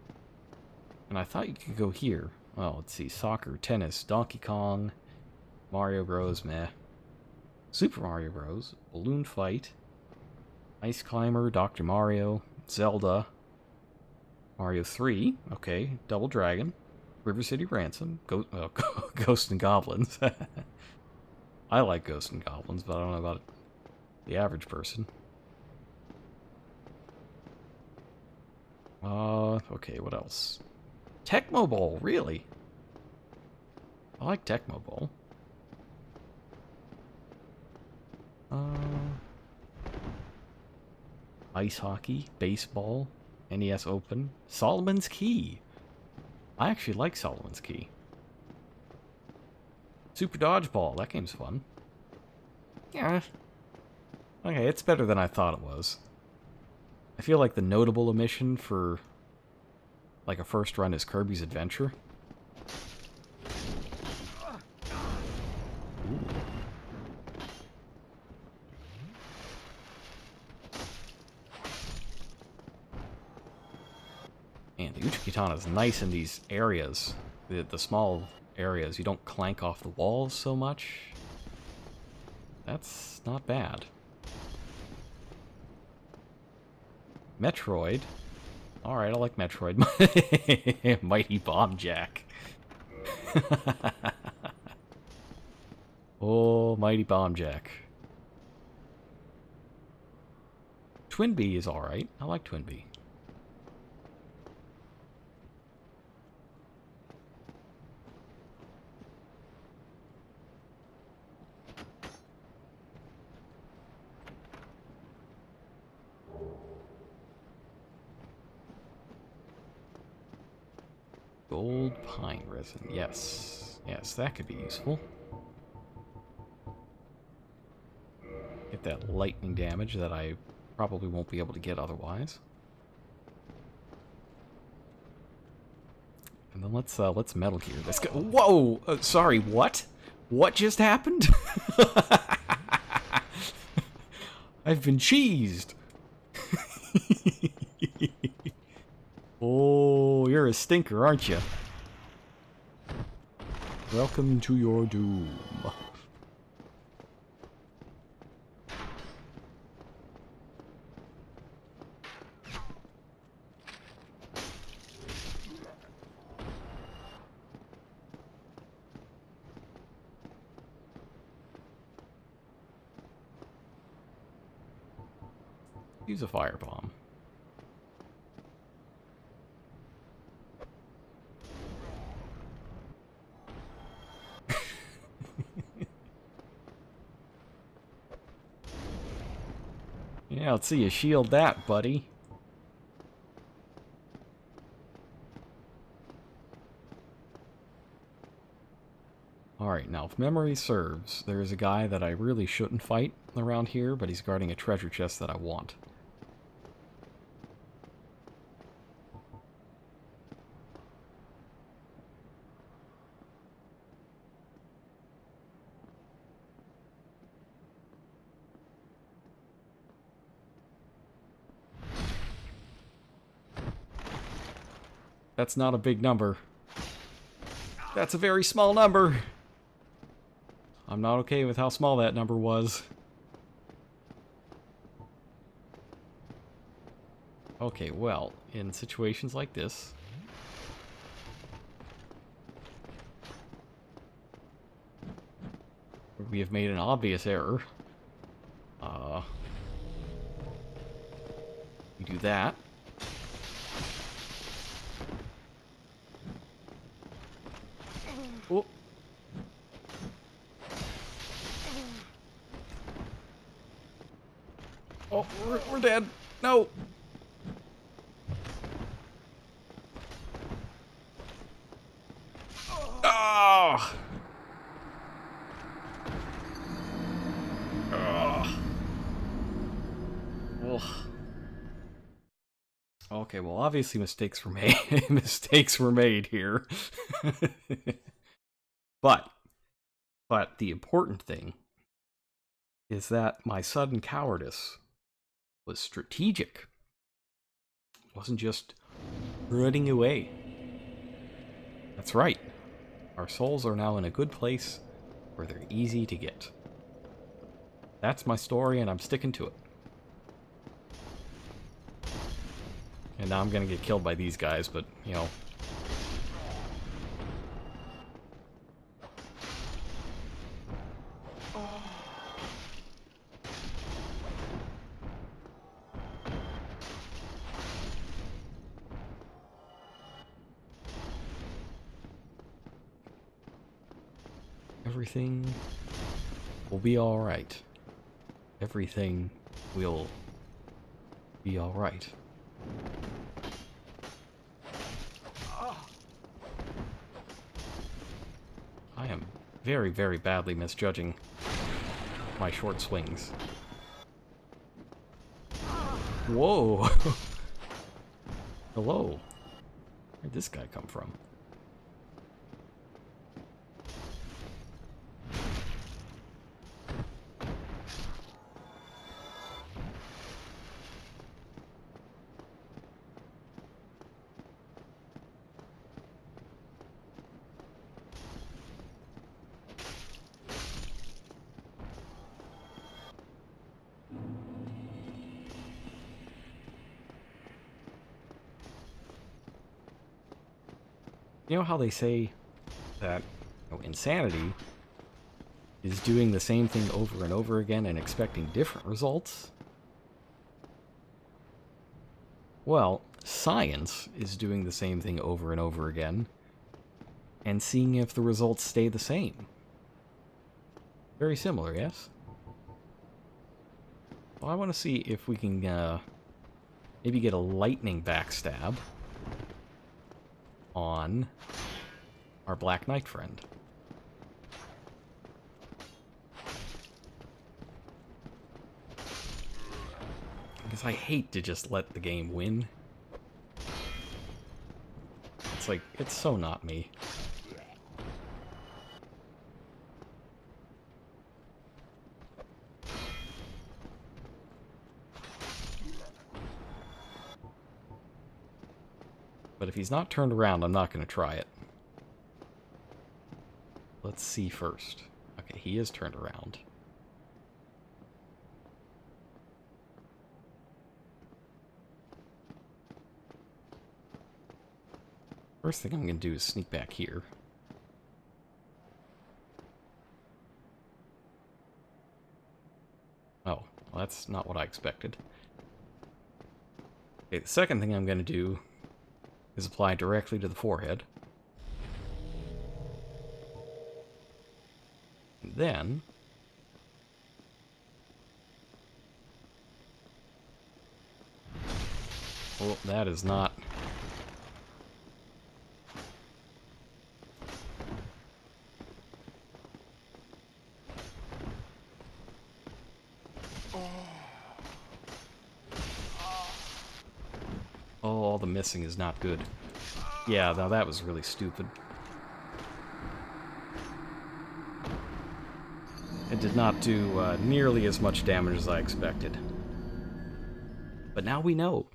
And I thought you could go here. Well, let's see. Soccer, tennis, Donkey Kong, Mario Bros, meh. Super Mario Bros, Balloon Fight, Ice Climber, Dr. Mario, Zelda, Mario 3, okay, Double Dragon, River City Ransom, Ghosts and Goblins. I like Ghosts and Goblins, but I don't know about the average person. Okay, what else? Tecmo Bowl, really? I like Tecmo Bowl. Ice hockey, baseball, NES Open, Solomon's Key. I actually like Solomon's Key. Super Dodgeball, that game's fun. Yeah. Okay, it's better than I thought it was. I feel like the notable omission for like a first run is Kirby's Adventure. Ooh. Man, the Uchigatana is nice in these areas. The small areas. You don't clank off the walls so much. That's not bad. Metroid. Alright, I like Metroid. Mighty Bomb Jack. Oh, Mighty Bomb Jack. Twinbee is alright. I like Twinbee. Gold pine resin. Yes. Yes, that could be useful. Get that lightning damage that I probably won't be able to get otherwise. And then let's Metal Gear this guy. Whoa! Sorry, what? What just happened? I've been cheesed! Oh, you're a stinker, aren't you? Welcome to your doom. Use a firebomb. Yeah, let's see you shield that, buddy. Alright, now if memory serves, there is a guy that I really shouldn't fight around here, but he's guarding a treasure chest that I want. That's not a big number. That's a very small number. I'm not okay with how small that number was. Okay, well, in situations like this, where we have made an obvious error, we do that. Oh. Oh, we're dead. No. Ah. Ugh. Okay, well, obviously mistakes were made. Mistakes were made here. But the important thing is that my sudden cowardice was strategic. It wasn't just running away. That's right. Our souls are now in a good place where they're easy to get. That's my story, and I'm sticking to it. And now I'm gonna get killed by these guys, but, you know. Everything will be alright. Everything will be alright. I am very, very badly misjudging my short swings. Whoa! Hello. Where'd this guy come from? You know how they say that insanity is doing the same thing over and over again and expecting different results? Well, science is doing the same thing over and over again and seeing if the results stay the same. Very similar, yes? Well, I want to see if we can maybe get a lightning backstab on our Black Knight friend. Because I hate to just let the game win. It's like, it's so not me. But if he's not turned around, I'm not going to try it. Let's see first. Okay, he is turned around. First thing I'm going to do is sneak back here. Oh, well, that's not what I expected. Okay, the second thing I'm going to do is apply directly to the forehead. And then... well, that is not... oh, all the missing is not good. Yeah, now that was really stupid. It did not do nearly as much damage as I expected. But now we know.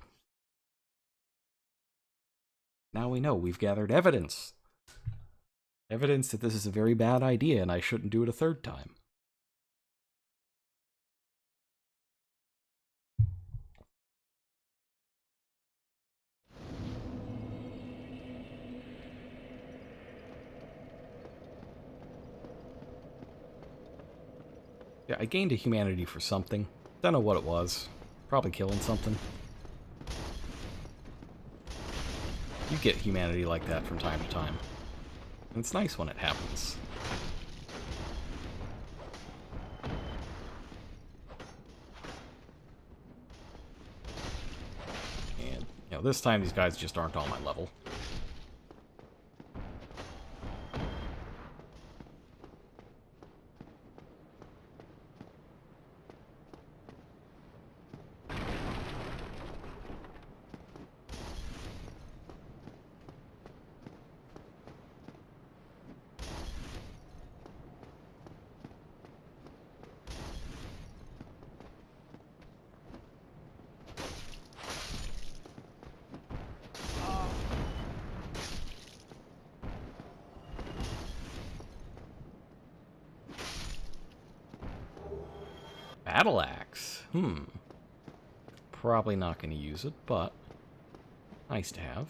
Now we know. We've gathered evidence. Evidence that this is a very bad idea and I shouldn't do it a third time. Yeah, I gained a humanity for something. Don't know what it was. Probably killing something. You get humanity like that from time to time. And it's nice when it happens. And, you know, this time these guys just aren't on my level. Battle axe. Probably not going to use it, but nice to have.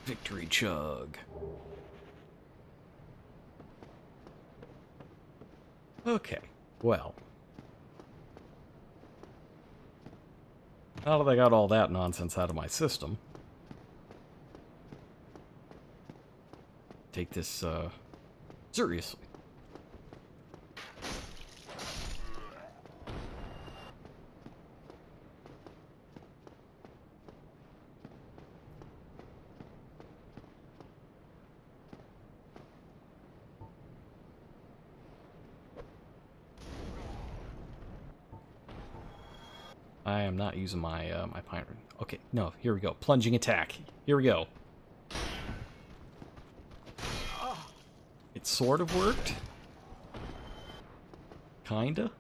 Victory chug. Okay, well. Now that I got all that nonsense out of my system, take this, seriously. I am not using my my pine. Okay, no, here we go. Plunging attack. Here we go. It sort of worked. Kinda.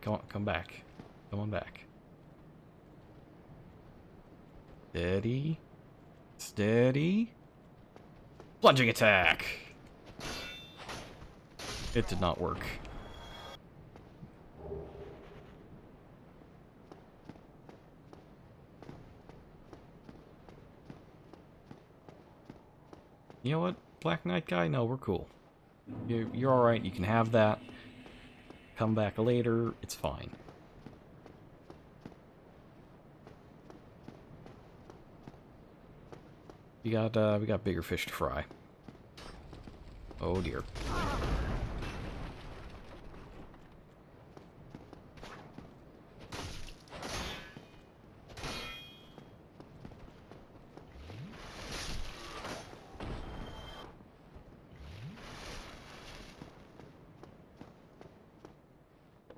Come on, come back. Come on back. Steady. Steady. Plunging attack. It did not work. You know what, Black Knight guy? No, we're cool. You're alright, you can have that. Come back later, it's fine. We got bigger fish to fry. Oh dear.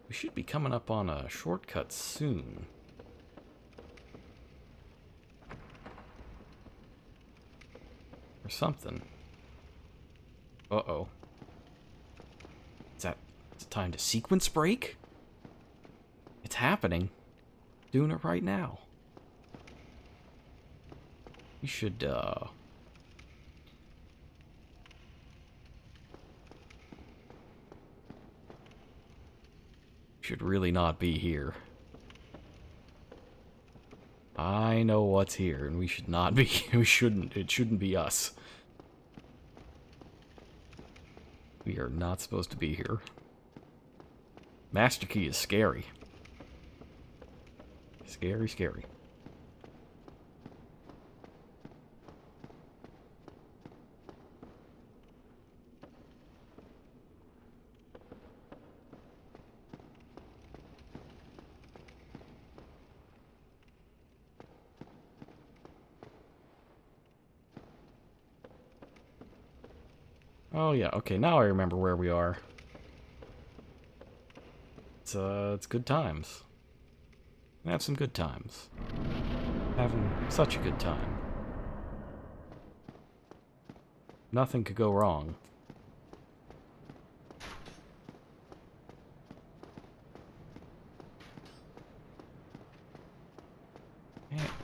We should be coming up on a shortcut soon. Or something. Uh-oh. Is it time to sequence break? It's happening. Doing it right now. We should, should really not be here. I know what's here, and we should not be. It shouldn't be us. We are not supposed to be here. Master Key is scary. Scary, scary. Oh yeah, okay, now I remember where we are. It's good times. Have some good times. Having such a good time. Nothing could go wrong.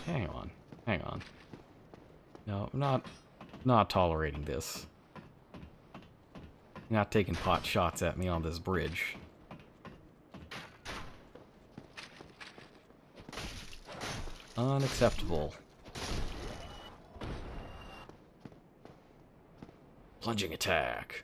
Hang on. Hang on. No, I'm not tolerating this. You're not taking pot shots at me on this bridge. Unacceptable. Plunging attack.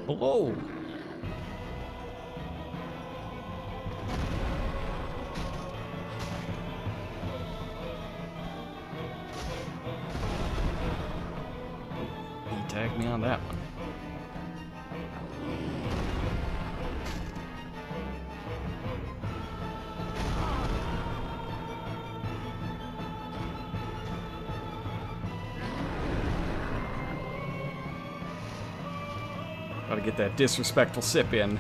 Hello. He tagged me on that one. Gotta get that disrespectful sip in.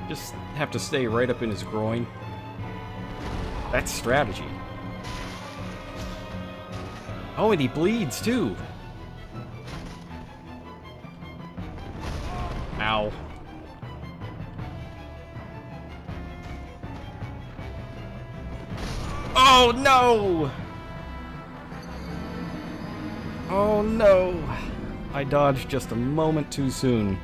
Just have to stay right up in his groin. That's strategy. Oh, and he bleeds too. Ow. Oh no! Oh no! I dodged just a moment too soon.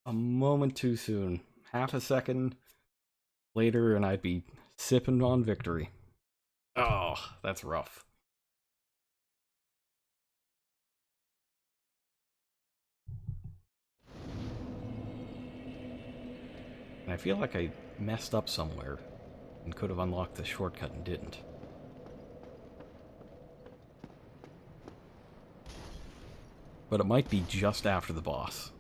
A moment too soon. Half a second later and I'd be sipping on victory. Oh, that's rough. And I feel like I messed up somewhere and could have unlocked the shortcut and didn't. But it might be just after the boss.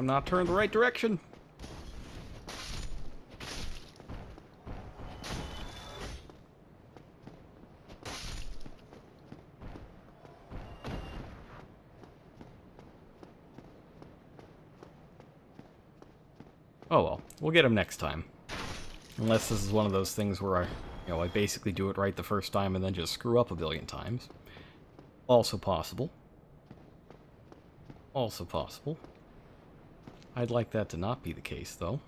I'm not turned the right direction. Oh well, we'll get him next time. Unless this is one of those things where I basically do it right the first time and then just screw up a billion times. Also possible. Also possible. I'd like that to not be the case, though.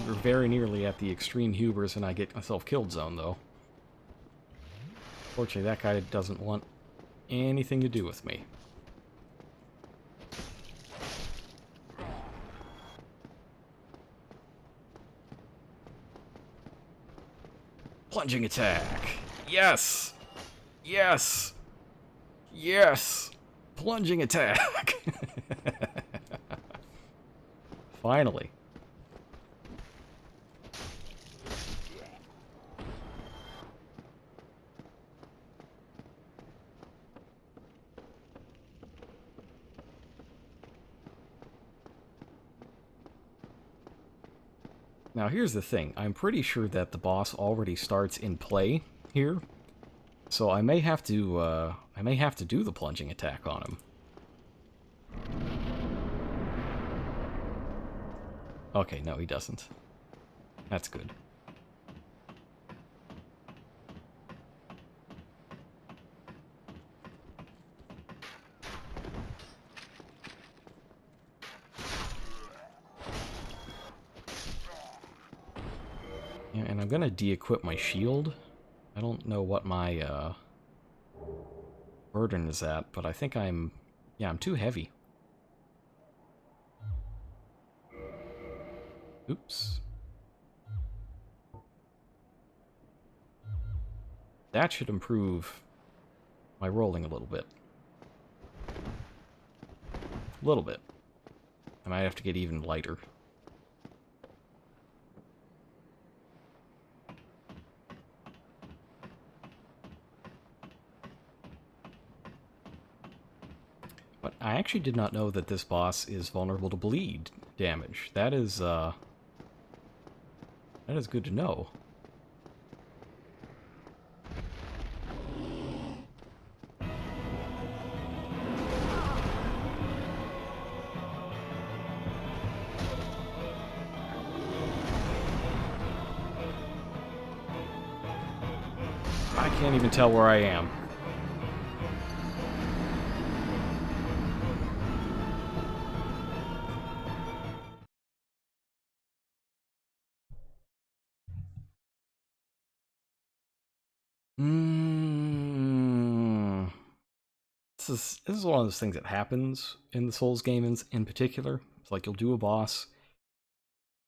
We're very nearly at the extreme hubris and I get myself killed zone, though. Fortunately, that guy doesn't want anything to do with me. Plunging attack! Yes! Yes! Yes! Plunging attack! Finally. Now here's the thing, I'm pretty sure that the boss already starts in play here, so I may have to do the plunging attack on him. Okay, no he doesn't. That's good. Yeah, and I'm gonna de-equip my shield. I don't know what my burden is at, but I think I'm too heavy. Oops. That should improve my rolling a little bit. A little bit. I might have to get even lighter. But I actually did not know that this boss is vulnerable to bleed damage. That is good to know. I can't even tell where I am. This is one of those things that happens in the Souls games in particular. It's like you'll do a boss,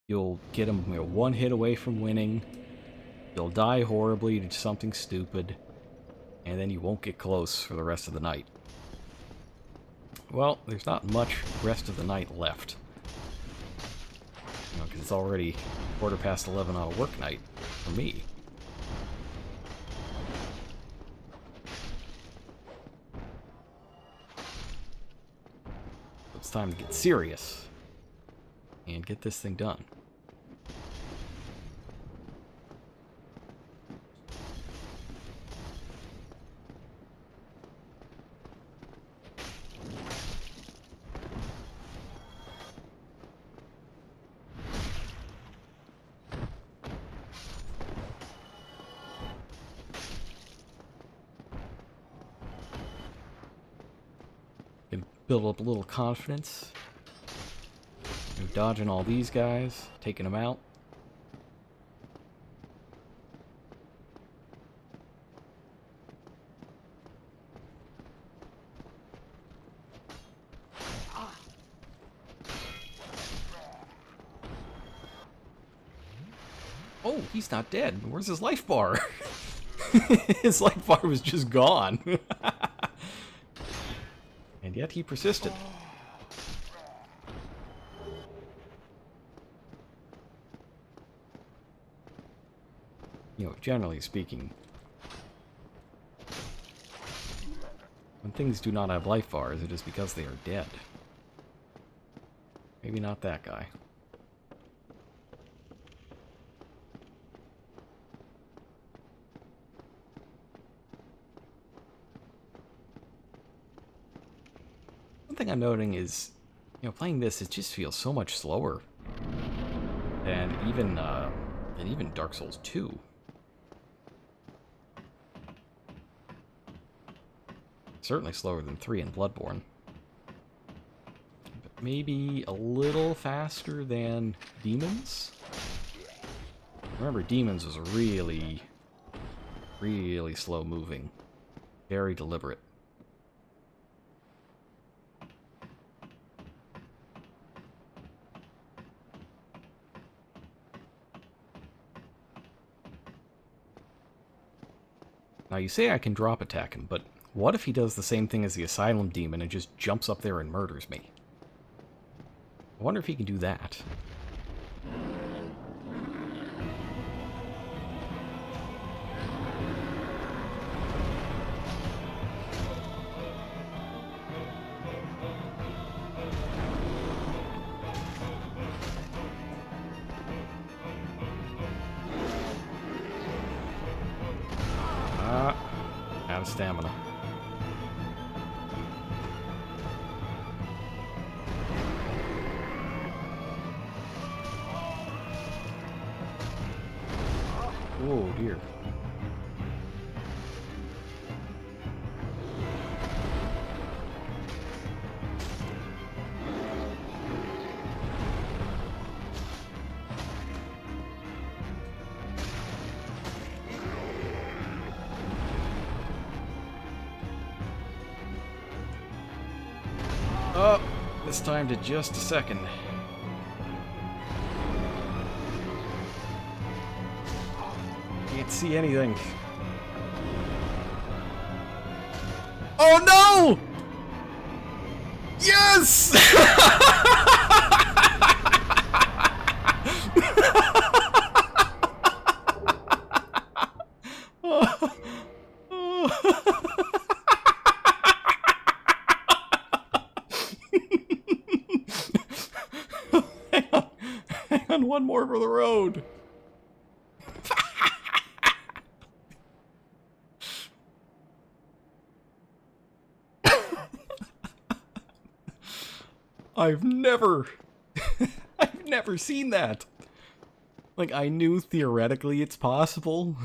you'll get him one hit away from winning, you'll die horribly to something stupid, and then you won't get close for the rest of the night. Well, there's not much rest of the night left. Because it's already 11:15 on a work night for me. It's time to get serious and get this thing done. Build up a little confidence. We're dodging all these guys, taking them out. Oh, he's not dead. Where's his life bar? His life bar was just gone. And yet he persisted. you know, generally speaking, when things do not have life bars, it is because they are dead. Maybe not that guy. One thing I'm noting is, you know, playing this, it just feels so much slower than even Dark Souls 2. Certainly slower than 3 and Bloodborne. But maybe a little faster than Demons? Remember, Demons was really, really slow moving. Very deliberate. Now, you say I can drop attack him, but what if he does the same thing as the Asylum Demon and just jumps up there and murders me? I wonder if he can do that. Out of stamina. Oh dear. Oh, this time to just a second. Can't see anything. Oh no! Yes! Hang on, one more for the road. I've never seen that. Like, I knew theoretically it's possible.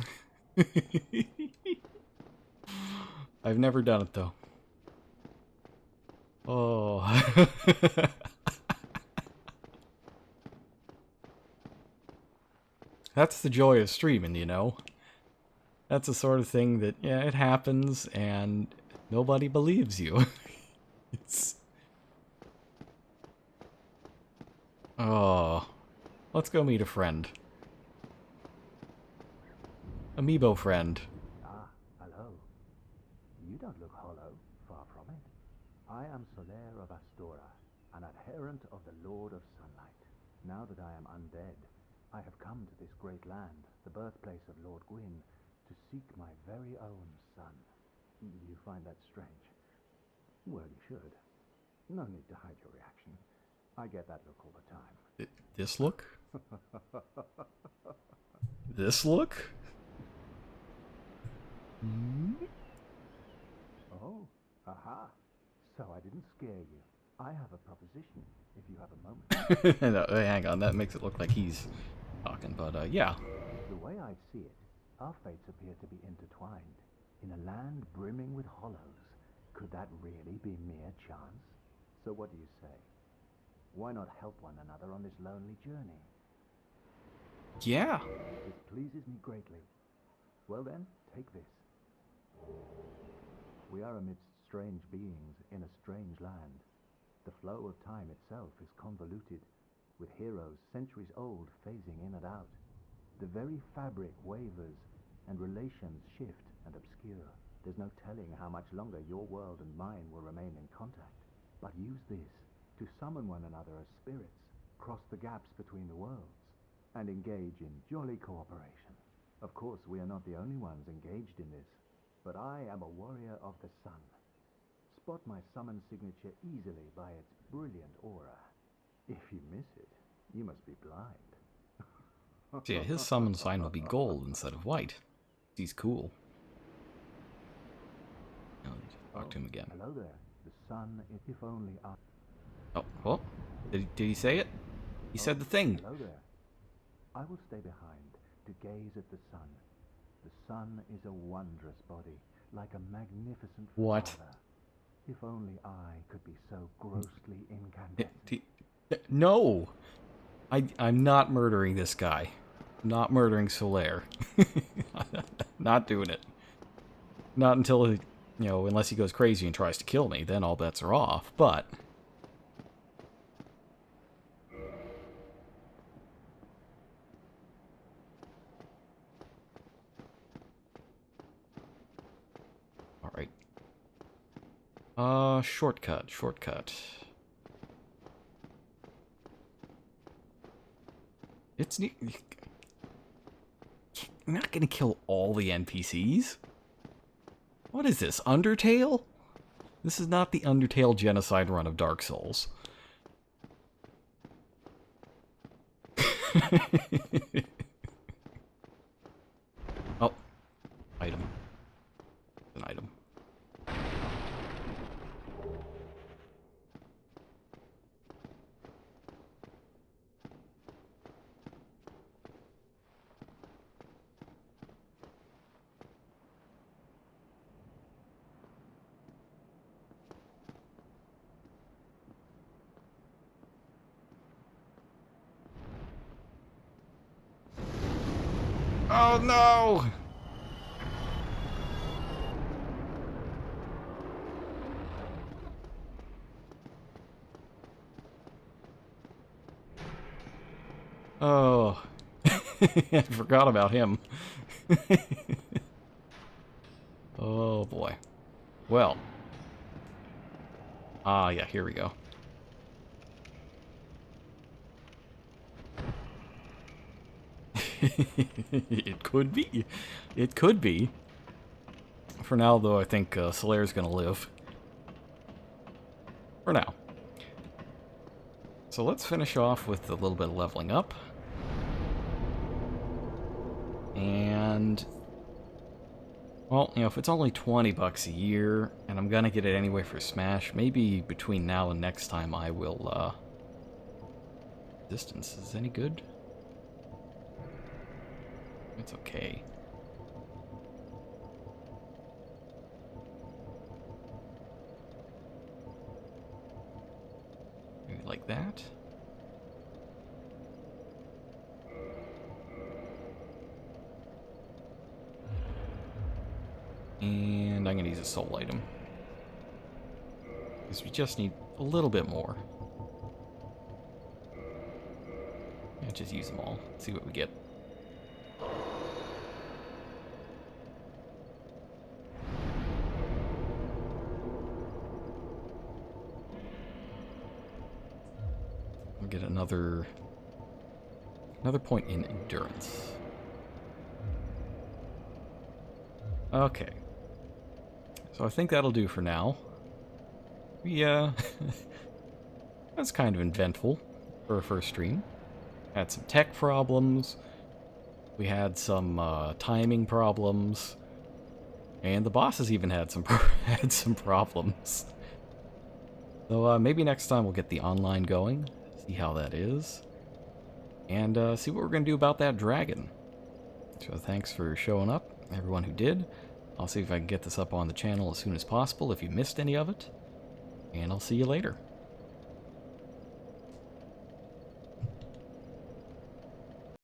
I've never done it, though. Oh. That's the joy of streaming, you know? That's the sort of thing that, yeah, it happens, and nobody believes you. It's... Oh. Let's go meet a friend. Amiibo friend. Ah, hello. You don't look hollow, far from it. I am Solaire of Astora, an adherent of the Lord of Sunlight. Now that I am undead, I have come to this great land, the birthplace of Lord Gwyn, to seek my very own son. You find that strange? Well, you should. No need to hide your reaction. I get that look all the time. This look? This look? Oh, aha. So I didn't scare you. I have a proposition, if you have a moment. No, hang on, that makes it look like he's talking, but yeah. The way I see it, our fates appear to be intertwined. In a land brimming with hollows, could that really be mere chance? So what do you say? Why not help one another on this lonely journey? Yeah. It pleases me greatly. Well then, take this. We are amidst strange beings in a strange land. The flow of time itself is convoluted, with heroes centuries old phasing in and out. The very fabric wavers, and relations shift and obscure. There's no telling how much longer your world and mine will remain in contact. But use this to summon one another as spirits, cross the gaps between the worlds, and engage in jolly cooperation. Of course, we are not the only ones engaged in this, but I am a warrior of the sun. Spot my summon signature easily by its brilliant aura. If you miss it, you must be blind. So yeah, his summon sign will be gold instead of white. He's cool. Now, let me just talk to him again. Hello there. The sun, if only I... Oh, well, did he say it? He said the thing. Hello there. I will stay behind to gaze at the sun. The sun is a wondrous body, like a magnificent What? father. If only I could be so grossly incandescent. No! I'm not murdering this guy. I'm not murdering Solaire. Not doing it. Not until, you know, unless he goes crazy and tries to kill me, then all bets are off, but... Alright. Shortcut. It's... You're not gonna kill all the NPCs? What is this, Undertale? This is not the Undertale genocide run of Dark Souls. Oh. Item. An item. Oh no! Oh. I forgot about him. Oh boy. Well. Ah, yeah, here we go. It could be. It could be. For now, though, I think Solaire's gonna live. For now. So let's finish off with a little bit of leveling up. And... well, you know, if it's only 20 bucks a year, and I'm gonna get it anyway for Smash, maybe between now and next time I will, Distance is any good? It's okay. Maybe like that. And I'm gonna use a soul item. Because we just need a little bit more. Yeah, just use them all. See what we get. Get another point in endurance. Okay. So I think that'll do for now. Yeah. That's kind of eventful for a first stream. Had some tech problems. We had some timing problems. And the bosses even had some had some problems. So maybe next time we'll get the online going. See how that is, and see what we're going to do about that dragon. So thanks for showing up, everyone who did. I'll see if I can get this up on the channel as soon as possible if you missed any of it, and I'll see you later.